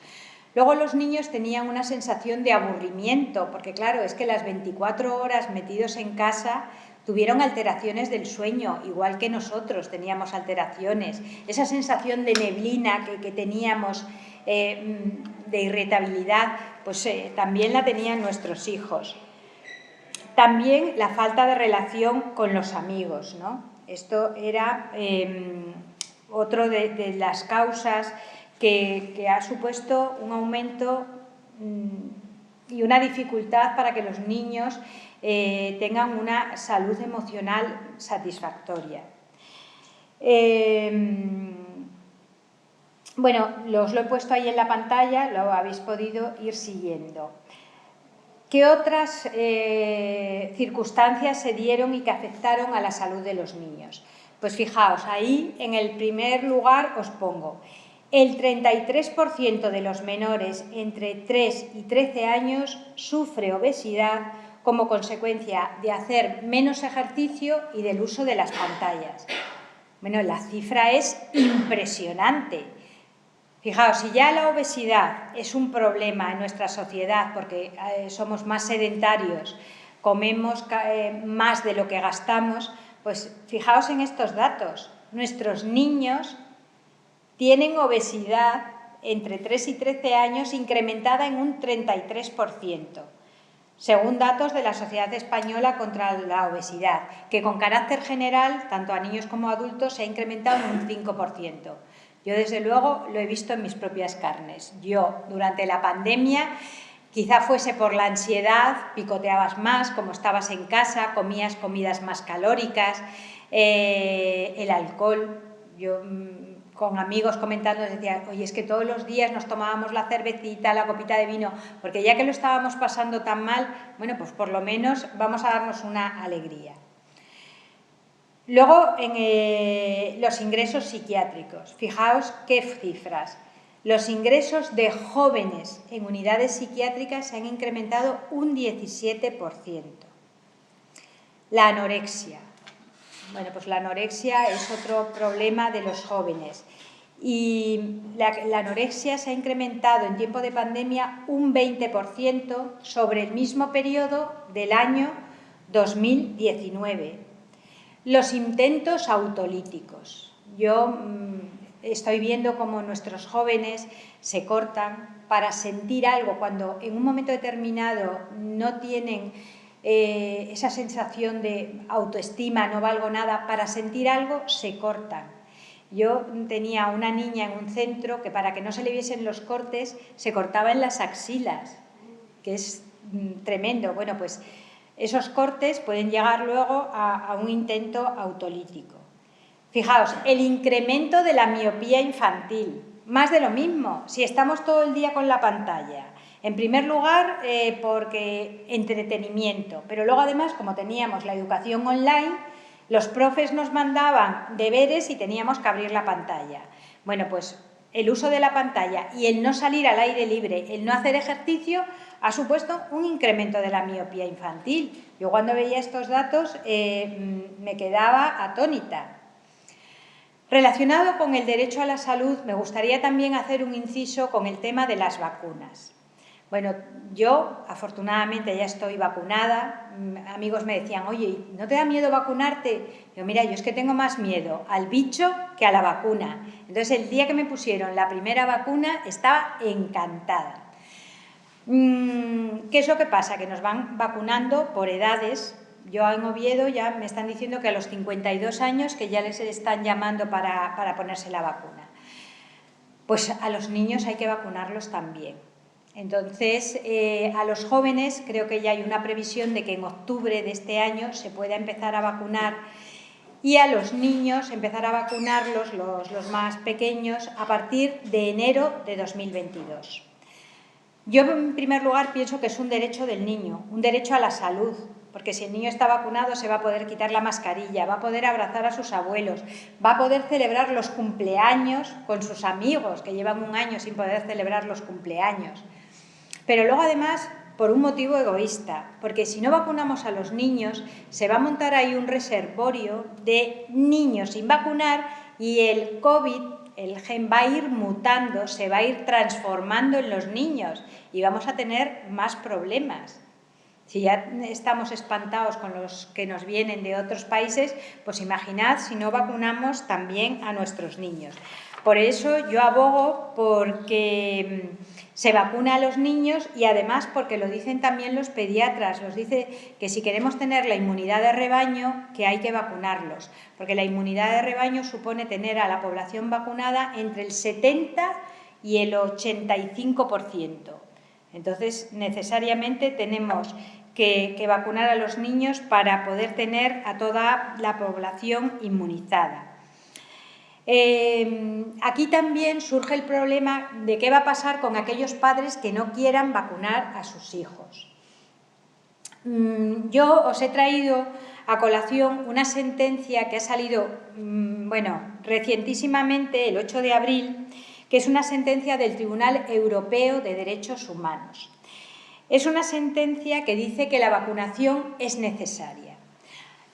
Luego los niños tenían una sensación de aburrimiento, porque claro, es que las 24 horas metidos en casa tuvieron alteraciones del sueño, igual que nosotros teníamos alteraciones. Esa sensación de neblina que teníamos, de irritabilidad, pues también la tenían nuestros hijos. También la falta de relación con los amigos, ¿no? Esto era otro de las causas que ha supuesto un aumento y una dificultad para que los niños tengan una salud emocional satisfactoria. Bueno, os lo he puesto ahí en la pantalla, lo habéis podido ir siguiendo. ¿Qué otras circunstancias se dieron y que afectaron a la salud de los niños? Pues fijaos, ahí en el primer lugar os pongo: el 33% de los menores entre 3 y 13 años sufre obesidad como consecuencia de hacer menos ejercicio y del uso de las pantallas. Bueno, la cifra es impresionante. Fijaos, si ya la obesidad es un problema en nuestra sociedad porque somos más sedentarios, comemos más de lo que gastamos, pues fijaos en estos datos. Nuestros niños tienen obesidad entre 3 y 13 años incrementada en un 33%, según datos de la Sociedad Española contra la Obesidad, que con carácter general, tanto a niños como a adultos, se ha incrementado en un 5%. Yo, desde luego, lo he visto en mis propias carnes. Yo, durante la pandemia, quizá fuese por la ansiedad, picoteabas más, como estabas en casa, comías comidas más calóricas, el alcohol. Yo, con amigos comentando, decía, oye, es que todos los días nos tomábamos la cervecita, la copita de vino, porque ya que lo estábamos pasando tan mal, bueno, pues por lo menos vamos a darnos una alegría. Luego, en los ingresos psiquiátricos, fijaos qué cifras. Los ingresos de jóvenes en unidades psiquiátricas se han incrementado un 17%. La anorexia. Bueno, pues la anorexia es otro problema de los jóvenes. Y la anorexia se ha incrementado en tiempo de pandemia un 20% sobre el mismo periodo del año 2019. Los intentos autolíticos. Yo estoy viendo cómo nuestros jóvenes se cortan para sentir algo, cuando en un momento determinado no tienen esa sensación de autoestima, no valgo nada, para sentir algo se cortan. Yo tenía una niña en un centro que, para que no se le viesen los cortes, se cortaba en las axilas, que es tremendo. Bueno, pues esos cortes pueden llegar luego a un intento autolítico. Fijaos, el incremento de la miopía infantil, más de lo mismo, si estamos todo el día con la pantalla. En primer lugar, porque entretenimiento, pero luego además, como teníamos la educación online, los profes nos mandaban deberes y teníamos que abrir la pantalla. Bueno, pues el uso de la pantalla y el no salir al aire libre, el no hacer ejercicio, ha supuesto un incremento de la miopía infantil. Yo, cuando veía estos datos, me quedaba atónita. Relacionado con el derecho a la salud, me gustaría también hacer un inciso con el tema de las vacunas. Bueno, yo afortunadamente ya estoy vacunada. Amigos me decían, oye, ¿no te da miedo vacunarte? Yo, mira, yo es que tengo más miedo al bicho que a la vacuna. Entonces, el día que me pusieron la primera vacuna, estaba encantada. ¿Qué es lo que pasa? Que nos van vacunando por edades. Yo en Oviedo ya me están diciendo que a los 52 años que ya les están llamando para ponerse la vacuna. Pues a los niños hay que vacunarlos también. Entonces, a los jóvenes creo que ya hay una previsión de que en octubre de este año se pueda empezar a vacunar, y a los niños empezar a vacunarlos, los más pequeños, a partir de enero de 2022. Yo, en primer lugar, pienso que es un derecho del niño, un derecho a la salud, porque si el niño está vacunado se va a poder quitar la mascarilla, va a poder abrazar a sus abuelos, va a poder celebrar los cumpleaños con sus amigos, que llevan un año sin poder celebrar los cumpleaños. Pero luego, además, por un motivo egoísta, porque si no vacunamos a los niños, se va a montar ahí un reservorio de niños sin vacunar y el COVID, el gen, va a ir mutando, se va a ir transformando en los niños y vamos a tener más problemas. Si ya estamos espantados con los que nos vienen de otros países, pues imaginad si no vacunamos también a nuestros niños. Por eso yo abogo porque se vacuna a los niños y además porque lo dicen también los pediatras, los dice que si queremos tener la inmunidad de rebaño, que hay que vacunarlos, porque la inmunidad de rebaño supone tener a la población vacunada entre el 70 y el 85%. Entonces, necesariamente tenemos que vacunar a los niños para poder tener a toda la población inmunizada. Aquí también surge el problema de qué va a pasar con aquellos padres que no quieran vacunar a sus hijos. Yo os he traído a colación una sentencia que ha salido, recientísimamente, el 8 de abril, que es una sentencia del Tribunal Europeo de Derechos Humanos. Es una sentencia que dice que la vacunación es necesaria.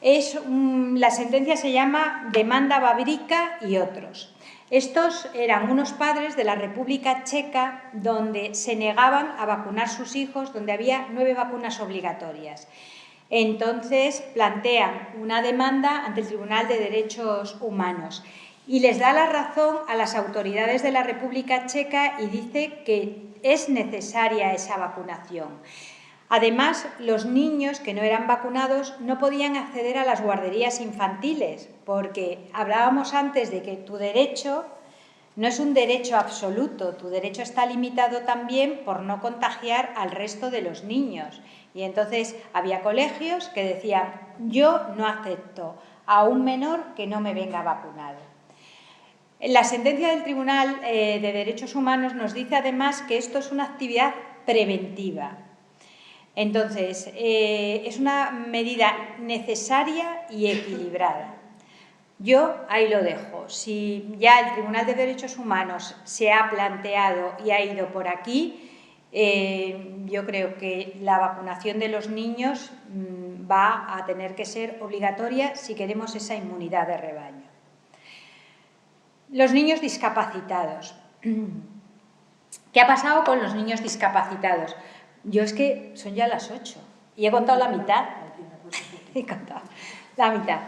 La sentencia se llama Demanda Babrica y otros. Estos eran unos padres de la República Checa donde se negaban a vacunar sus hijos, donde había 9 vacunas obligatorias. Entonces plantean una demanda ante el Tribunal de Derechos Humanos y les da la razón a las autoridades de la República Checa y dice que es necesaria esa vacunación. Además, los niños que no eran vacunados no podían acceder a las guarderías infantiles, porque hablábamos antes de que tu derecho no es un derecho absoluto, tu derecho está limitado también por no contagiar al resto de los niños. Y entonces había colegios que decían, yo no acepto a un menor que no me venga vacunado. La sentencia del Tribunal de Derechos Humanos nos dice además que esto es una actividad preventiva. Entonces, es una medida necesaria y equilibrada. Yo ahí lo dejo. Si ya el Tribunal de Derechos Humanos se ha planteado y ha ido por aquí, yo creo que la vacunación de los niños va a tener que ser obligatoria si queremos esa inmunidad de rebaño. Los niños discapacitados. ¿Qué ha pasado con los niños discapacitados? Yo es que son ya las 8 y he contado la mitad. He contado la mitad.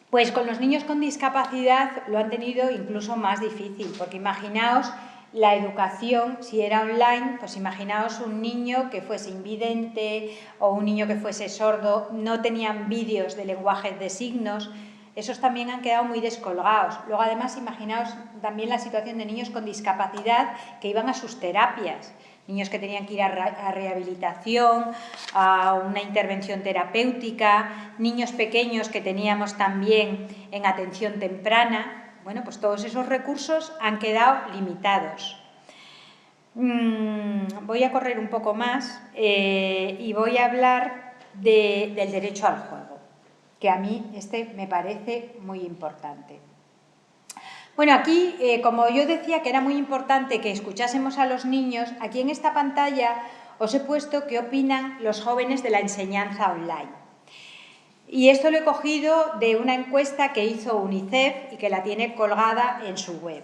Pues con los niños con discapacidad lo han tenido incluso más difícil, porque imaginaos la educación, si era online, pues imaginaos un niño que fuese invidente o un niño que fuese sordo, no tenían vídeos de lenguaje de signos. Esos también han quedado muy descolgados. Luego, además, imaginaos también la situación de niños con discapacidad que iban a sus terapias. Niños que tenían que ir a rehabilitación, a una intervención terapéutica, niños pequeños que teníamos también en atención temprana. Bueno, pues todos esos recursos han quedado limitados. Voy a correr un poco más y voy a hablar del derecho al juego, que a mí me parece muy importante. Bueno, aquí, como yo decía que era muy importante que escuchásemos a los niños, aquí en esta pantalla os he puesto qué opinan los jóvenes de la enseñanza online. Y esto lo he cogido de una encuesta que hizo UNICEF y que la tiene colgada en su web.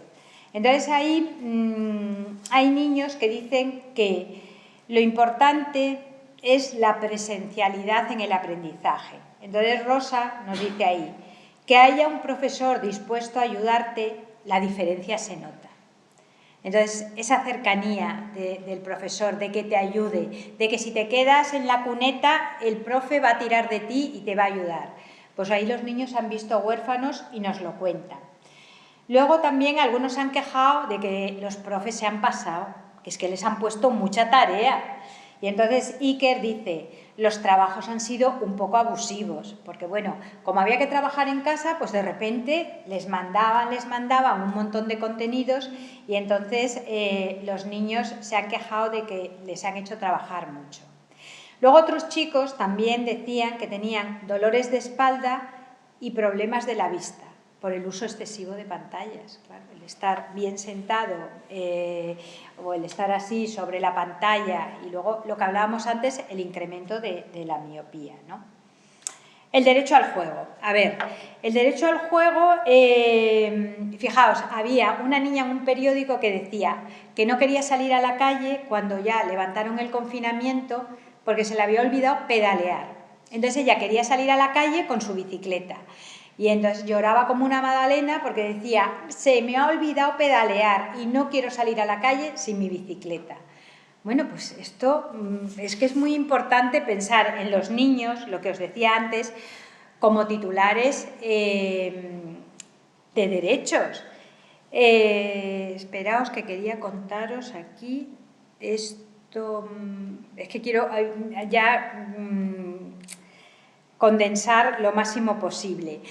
Entonces ahí hay niños que dicen que lo importante es la presencialidad en el aprendizaje. Entonces Rosa nos dice ahí, que haya un profesor dispuesto a ayudarte, la diferencia se nota. Entonces, esa cercanía del profesor, de que te ayude, de que si te quedas en la cuneta, el profe va a tirar de ti y te va a ayudar. Pues ahí los niños han visto huérfanos y nos lo cuentan. Luego también algunos se han quejado de que los profes se han pasado, que es que les han puesto mucha tarea. Y entonces Iker dice, los trabajos han sido un poco abusivos, porque bueno, como había que trabajar en casa, pues de repente les mandaban un montón de contenidos y entonces los niños se han quejado de que les han hecho trabajar mucho. Luego otros chicos también decían que tenían dolores de espalda y problemas de la vista por el uso excesivo de pantallas. Claro, el estar bien sentado o el estar así sobre la pantalla y luego lo que hablábamos antes, el incremento de la miopía, ¿no? El derecho al juego. A ver, el derecho al juego, fijaos, había una niña en un periódico que decía que no quería salir a la calle cuando ya levantaron el confinamiento porque se le había olvidado pedalear. Entonces ella quería salir a la calle con su bicicleta. Y entonces lloraba como una magdalena porque decía, se me ha olvidado pedalear y no quiero salir a la calle sin mi bicicleta. Bueno, pues esto es que es muy importante pensar en los niños, lo que os decía antes, como titulares de derechos. Esperaos que quería contaros aquí esto, es que quiero ya condensar lo máximo posible.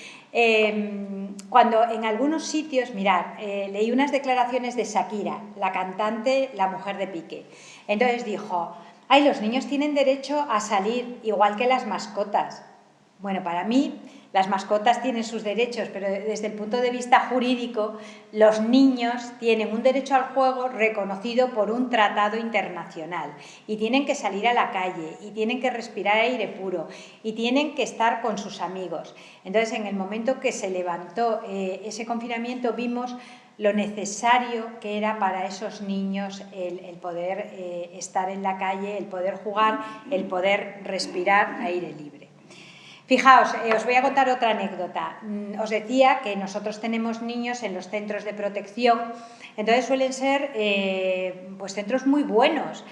Cuando en algunos sitios, mirad, leí unas declaraciones de Shakira, la cantante, la mujer de Piqué. Entonces dijo, ay, los niños tienen derecho a salir igual que las mascotas. Bueno, para mí las mascotas tienen sus derechos, pero desde el punto de vista jurídico, los niños tienen un derecho al juego reconocido por un tratado internacional y tienen que salir a la calle y tienen que respirar aire puro y tienen que estar con sus amigos. Entonces, en el momento que se levantó ese confinamiento, vimos lo necesario que era para esos niños el poder estar en la calle, el poder jugar, el poder respirar aire libre. Fijaos, os voy a contar otra anécdota. Os decía que nosotros tenemos niños en los centros de protección, entonces suelen ser pues centros muy buenos,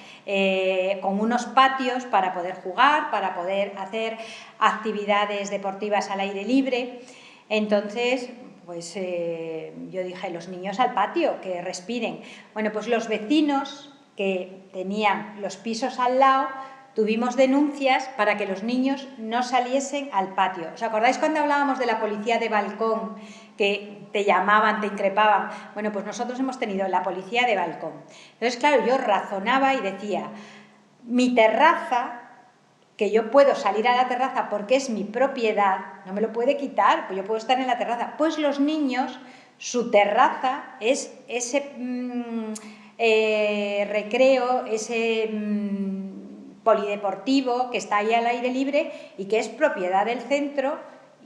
con unos patios para poder jugar, para poder hacer actividades deportivas al aire libre. Entonces, pues yo dije, los niños al patio, que respiren. Bueno, pues los vecinos que tenían los pisos al lado, tuvimos denuncias para que los niños no saliesen al patio. ¿Os acordáis cuando hablábamos de la policía de balcón, que te llamaban, te increpaban? Bueno, pues nosotros hemos tenido la policía de balcón. Entonces, claro, yo razonaba y decía, mi terraza, que yo puedo salir a la terraza porque es mi propiedad, no me lo puede quitar, pues yo puedo estar en la terraza. Pues los niños, su terraza es ese recreo, ese polideportivo que está ahí al aire libre y que es propiedad del centro,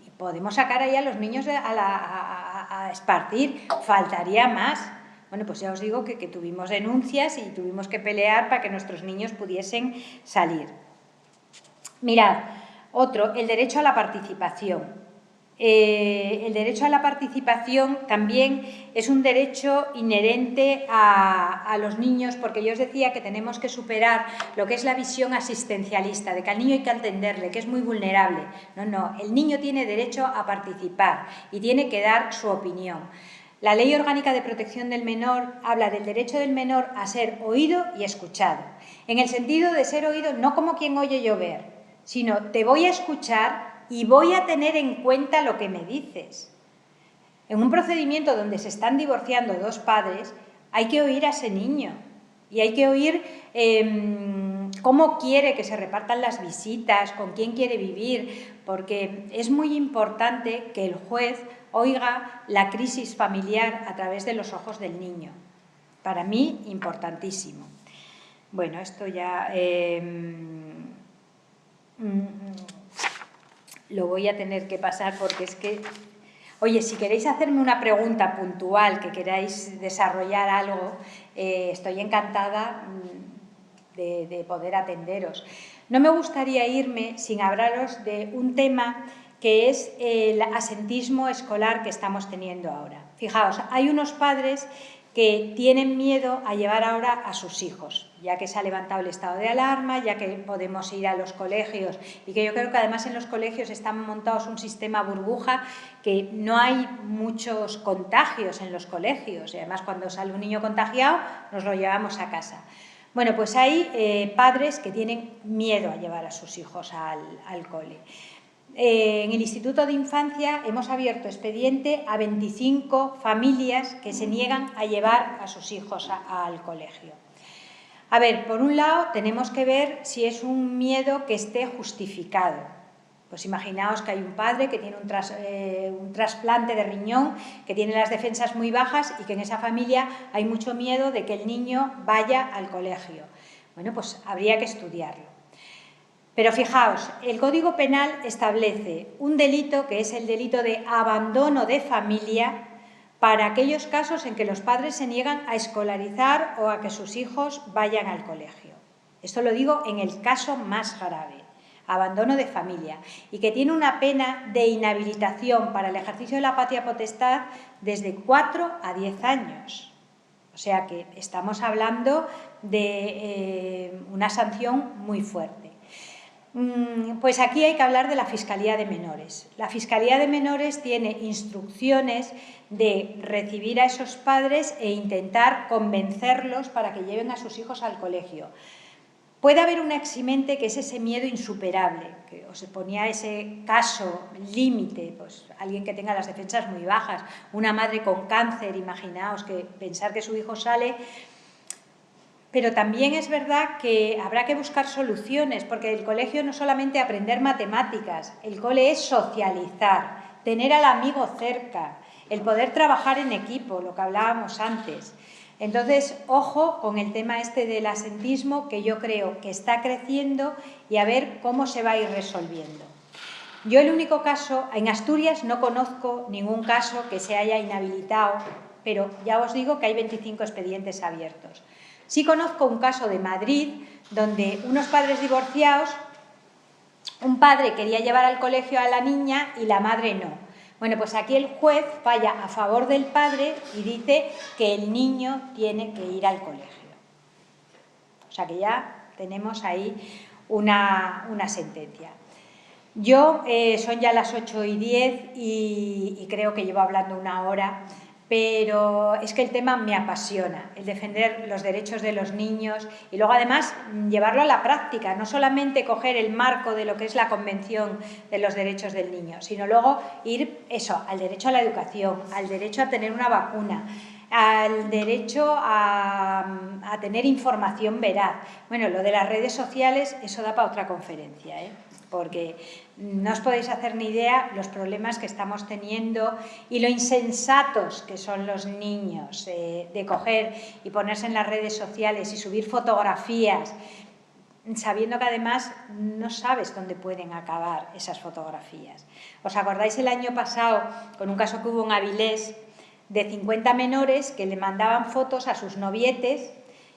y podemos sacar ahí a los niños a esparcir, faltaría más. Bueno, pues ya os digo que tuvimos denuncias y tuvimos que pelear para que nuestros niños pudiesen salir. Mirad, otro, el derecho a la participación. El derecho a la participación también es un derecho inherente a los niños, porque yo os decía que tenemos que superar lo que es la visión asistencialista, de que al niño hay que atenderle, que es muy vulnerable. No, el niño tiene derecho a participar y tiene que dar su opinión. La Ley Orgánica de Protección del Menor habla del derecho del menor a ser oído y escuchado, en el sentido de ser oído no como quien oye llover, sino te voy a escuchar y voy a tener en cuenta lo que me dices. En un procedimiento donde se están divorciando dos padres, hay que oír a ese niño y hay que oír cómo quiere que se repartan las visitas, con quién quiere vivir, porque es muy importante que el juez oiga la crisis familiar a través de los ojos del niño. Para mí, importantísimo. Bueno, esto ya lo voy a tener que pasar porque es que Oye, si queréis hacerme una pregunta puntual, que queráis desarrollar algo, estoy encantada de poder atenderos. No me gustaría irme sin hablaros de un tema que es el asentismo escolar que estamos teniendo ahora. Fijaos, hay unos padres que tienen miedo a llevar ahora a sus hijos, ya que se ha levantado el estado de alarma, ya que podemos ir a los colegios y que yo creo que además en los colegios están montados un sistema burbuja, que no hay muchos contagios en los colegios y además cuando sale un niño contagiado nos lo llevamos a casa. Bueno, pues hay padres que tienen miedo a llevar a sus hijos al cole. En el Instituto de Infancia hemos abierto expediente a 25 familias que se niegan a llevar a sus hijos al colegio. A ver, por un lado tenemos que ver si es un miedo que esté justificado. Pues imaginaos que hay un padre que tiene un trasplante de riñón, que tiene las defensas muy bajas y que en esa familia hay mucho miedo de que el niño vaya al colegio. Bueno, pues habría que estudiarlo. Pero fijaos, el Código Penal establece un delito que es el delito de abandono de familia para aquellos casos en que los padres se niegan a escolarizar o a que sus hijos vayan al colegio. Esto lo digo en el caso más grave, abandono de familia, y que tiene una pena de inhabilitación para el ejercicio de la patria potestad desde 4 a 10 años. O sea que estamos hablando de una sanción muy fuerte. Pues aquí hay que hablar de la Fiscalía de Menores. La Fiscalía de Menores tiene instrucciones de recibir a esos padres e intentar convencerlos para que lleven a sus hijos al colegio. Puede haber una eximente que es ese miedo insuperable, que os ponía ese caso límite, pues alguien que tenga las defensas muy bajas, una madre con cáncer, imaginaos que pensar que su hijo sale. Pero también es verdad que habrá que buscar soluciones, porque el colegio no es solamente aprender matemáticas, el cole es socializar, tener al amigo cerca, el poder trabajar en equipo, lo que hablábamos antes. Entonces, ojo con el tema este del asentismo, que yo creo que está creciendo, y a ver cómo se va a ir resolviendo. Yo el único caso, en Asturias no conozco ningún caso que se haya inhabilitado, pero ya os digo que hay 25 expedientes abiertos. Sí conozco un caso de Madrid, donde unos padres divorciados, un padre quería llevar al colegio a la niña y la madre no. Bueno, pues aquí el juez falla a favor del padre y dice que el niño tiene que ir al colegio. O sea que ya tenemos ahí una sentencia. Yo, son ya las 8:10 y creo que llevo hablando una hora, pero es que el tema me apasiona, el defender los derechos de los niños y luego además llevarlo a la práctica, no solamente coger el marco de lo que es la Convención de los Derechos del Niño, sino luego ir al derecho a la educación, al derecho a tener una vacuna, al derecho a tener información veraz. Bueno, lo de las redes sociales, eso da para otra conferencia, porque no os podéis hacer ni idea los problemas que estamos teniendo y lo insensatos que son los niños de coger y ponerse en las redes sociales y subir fotografías, sabiendo que además no sabes dónde pueden acabar esas fotografías. ¿Os acordáis el año pasado con un caso que hubo en Avilés de 50 menores que le mandaban fotos a sus novietes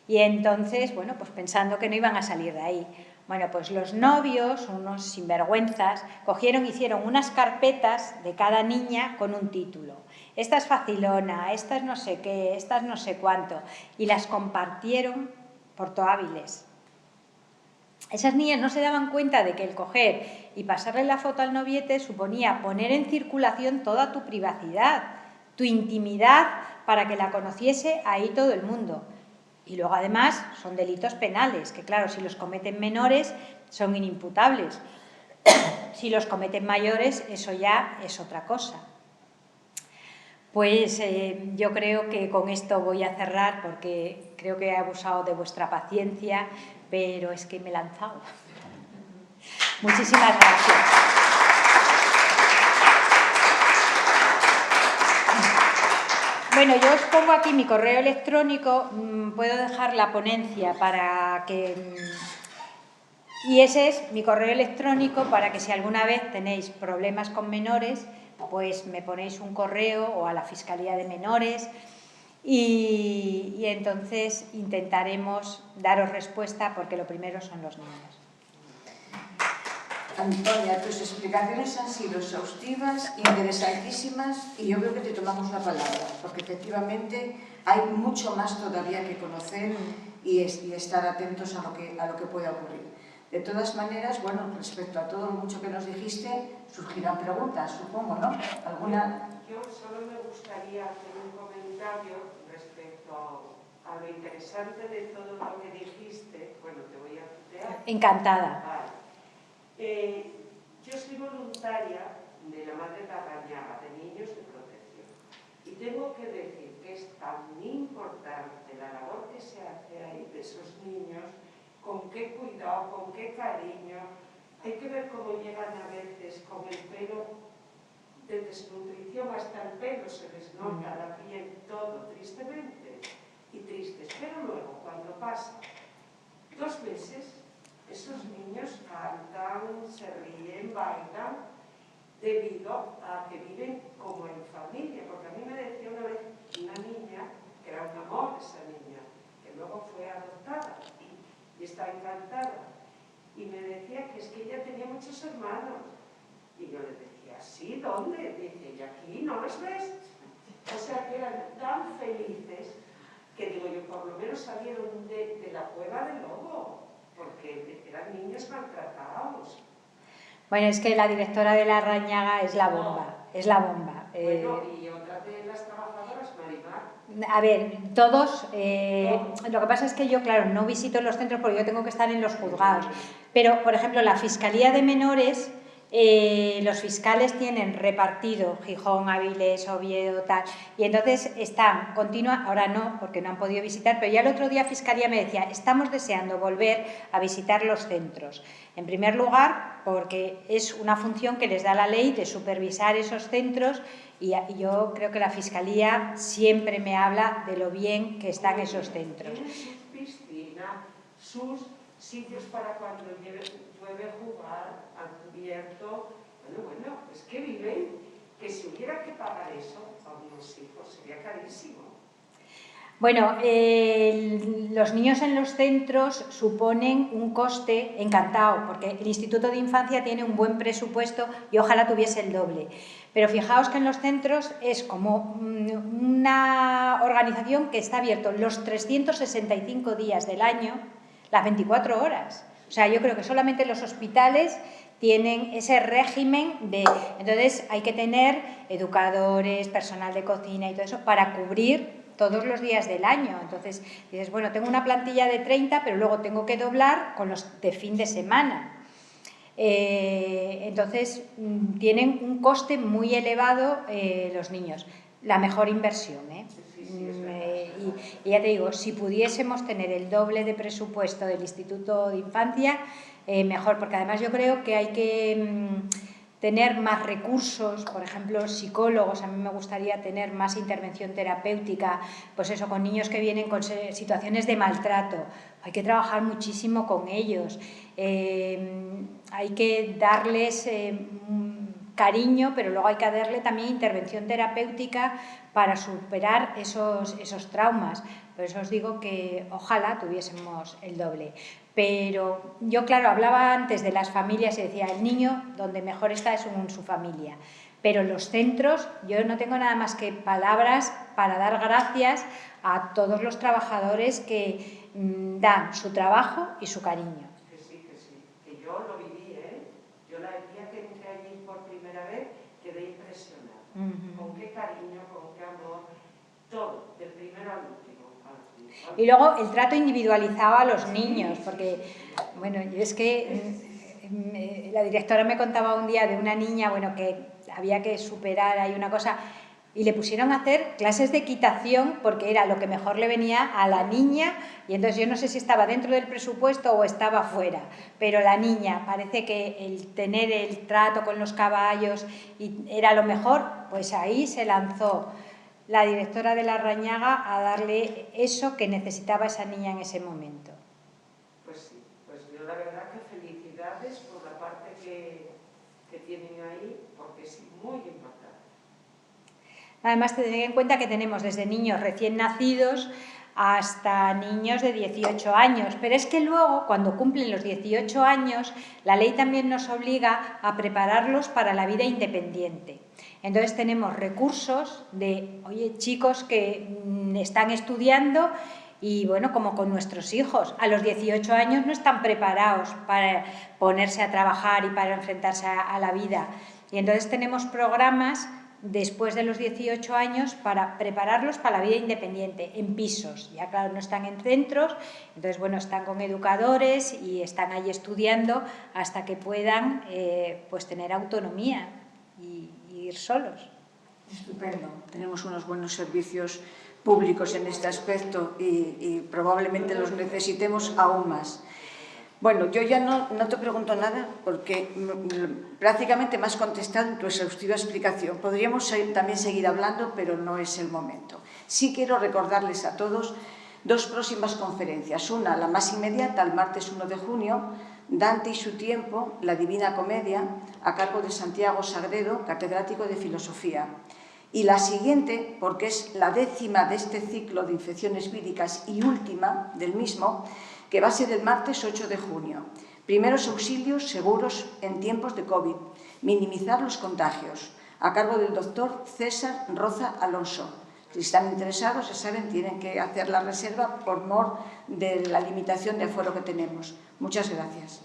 y entonces, bueno, pues pensando que no iban a salir de ahí? Bueno, pues los novios, unos sinvergüenzas, cogieron, hicieron unas carpetas de cada niña con un título. Esta es facilona, esta es no sé qué, esta es no sé cuánto. Y las compartieron por todo Avilés. Esas niñas no se daban cuenta de que el coger y pasarle la foto al noviete suponía poner en circulación toda tu privacidad, tu intimidad, para que la conociese ahí todo el mundo. Y luego, además, son delitos penales, que claro, si los cometen menores son inimputables. Si los cometen mayores, eso ya es otra cosa. Pues yo creo que con esto voy a cerrar, porque creo que he abusado de vuestra paciencia, pero es que me he lanzado. Muchísimas gracias. Bueno, yo os pongo aquí mi correo electrónico, puedo dejar la ponencia para que... Y ese es mi correo electrónico para que si alguna vez tenéis problemas con menores, pues me ponéis un correo o a la Fiscalía de Menores y entonces intentaremos daros respuesta porque lo primero son los niños. Antonia, tus explicaciones han sido exhaustivas, interesantísimas y yo creo que te tomamos la palabra, porque efectivamente hay mucho más todavía que conocer y estar atentos a lo que pueda ocurrir. De todas maneras, bueno, respecto a todo lo mucho que nos dijiste, surgirán preguntas, supongo, ¿no? ¿Alguna? Yo solo me gustaría hacer un comentario respecto a lo interesante de todo lo que dijiste. Bueno, te voy a tutear. Encantada. Vale. Yo soy voluntaria de la Madre Larrañaga, de Niños de Protección. Y tengo que decir que es tan importante la labor que se hace ahí de esos niños, con qué cuidado, con qué cariño. Hay que ver cómo llegan a veces con el pelo de desnutrición, hasta el pelo se les nota, la piel, todo, tristemente y tristes. Pero luego, cuando pasan 2 meses, esos niños cantan, se ríen, bailan, debido a que viven como en familia. Porque a mí me decía una vez una niña, que era un amor esa niña, que luego fue adoptada y está encantada, y me decía que es que ella tenía muchos hermanos. Y yo le decía, ¿sí? ¿Dónde? Dice, ¿y aquí no los ves? O sea, que eran tan felices que, digo yo, por lo menos salieron de la cueva del lobo, porque eran niños maltratados. Bueno, es que la directora de Larrañaga es la bomba, es la bomba. Bueno, y otra de las trabajadoras, Marimar. A ver, todos, lo que pasa es que yo, claro, no visito los centros porque yo tengo que estar en los juzgados, pero, por ejemplo, la Fiscalía de Menores, los fiscales tienen repartido Gijón, Avilés, Oviedo, tal, y entonces están continua, ahora no, porque no han podido visitar, pero ya el otro día Fiscalía me decía, estamos deseando volver a visitar los centros. En primer lugar, porque es una función que les da la ley de supervisar esos centros y yo creo que la Fiscalía siempre me habla de lo bien que están esos centros. Tienen sus piscinas, sus sitios para cuando llueve jugar, abierto. Bueno, es que viven, que si hubiera que pagar eso a unos hijos sería carísimo. Bueno, los niños en los centros suponen un coste encantado, porque el Instituto de Infancia tiene un buen presupuesto y ojalá tuviese el doble. Pero fijaos que en los centros es como una organización que está abierto los 365 días del año, las 24 horas. O sea, yo creo que solamente los hospitales tienen ese régimen de... Entonces hay que tener educadores, personal de cocina y todo eso para cubrir todos los días del año. Entonces dices, bueno, tengo una plantilla de 30, pero luego tengo que doblar con los de fin de semana. Entonces tienen un coste muy elevado los niños. La mejor inversión, ¿eh? Y ya te digo, si pudiésemos tener el doble de presupuesto del Instituto de Infancia, mejor, porque además yo creo que hay que tener más recursos, por ejemplo, psicólogos. A mí me gustaría tener más intervención terapéutica, pues eso, con niños que vienen con situaciones de maltrato. Hay que trabajar muchísimo con ellos. Hay que darles cariño, pero luego hay que darle también intervención terapéutica para superar esos traumas. Por eso os digo que ojalá tuviésemos el doble. Pero yo, claro, hablaba antes de las familias y decía, el niño donde mejor está es en su familia. Pero los centros, yo no tengo nada más que palabras para dar gracias a todos los trabajadores que dan su trabajo y su cariño. Que sí, que yo lo viví, ¿eh? Yo la día que entré allí por primera vez quedé impresionada. Con qué cariño, con qué amor, todo, del primero al último. Y luego el trato individualizado a los niños, porque, bueno, es que la directora me contaba un día de una niña, bueno, que había que superar ahí una cosa, y le pusieron a hacer clases de equitación porque era lo que mejor le venía a la niña, y entonces yo no sé si estaba dentro del presupuesto o estaba fuera, pero la niña parece que el tener el trato con los caballos era lo mejor, pues ahí se lanzó la directora de Larrañaga a darle eso que necesitaba esa niña en ese momento. Pues sí, pues yo la verdad que felicidades por la parte que tienen ahí, porque es muy importante. Además, tened en cuenta que tenemos desde niños recién nacidos hasta niños de 18 años, pero es que luego, cuando cumplen los 18 años, la ley también nos obliga a prepararlos para la vida independiente. Entonces tenemos recursos de, oye, chicos que están estudiando y, bueno, como con nuestros hijos, a los 18 años no están preparados para ponerse a trabajar y para enfrentarse a la vida. Y entonces tenemos programas después de los 18 años para prepararlos para la vida independiente, en pisos. Ya claro, no están en centros, entonces bueno, están con educadores y están ahí estudiando hasta que puedan pues tener autonomía y ir solos. Estupendo. Tenemos unos buenos servicios públicos en este aspecto y probablemente los necesitemos aún más. Bueno, yo ya no te pregunto nada porque prácticamente me has contestado en tu exhaustiva explicación. Podríamos también seguir hablando, pero no es el momento. Sí quiero recordarles a todos dos próximas conferencias. Una, la más inmediata, el martes 1 de junio, Dante y su tiempo, la Divina Comedia, a cargo de Santiago Sagredo, catedrático de Filosofía. Y la siguiente, porque es la 10ª de este ciclo de infecciones víricas y última del mismo, que va a ser el martes 8 de junio. Primeros auxilios seguros en tiempos de COVID. Minimizar los contagios. A cargo del doctor César Roza Alonso. Si están interesados, ya saben, tienen que hacer la reserva por mor de la limitación de aforo que tenemos. Muchas gracias.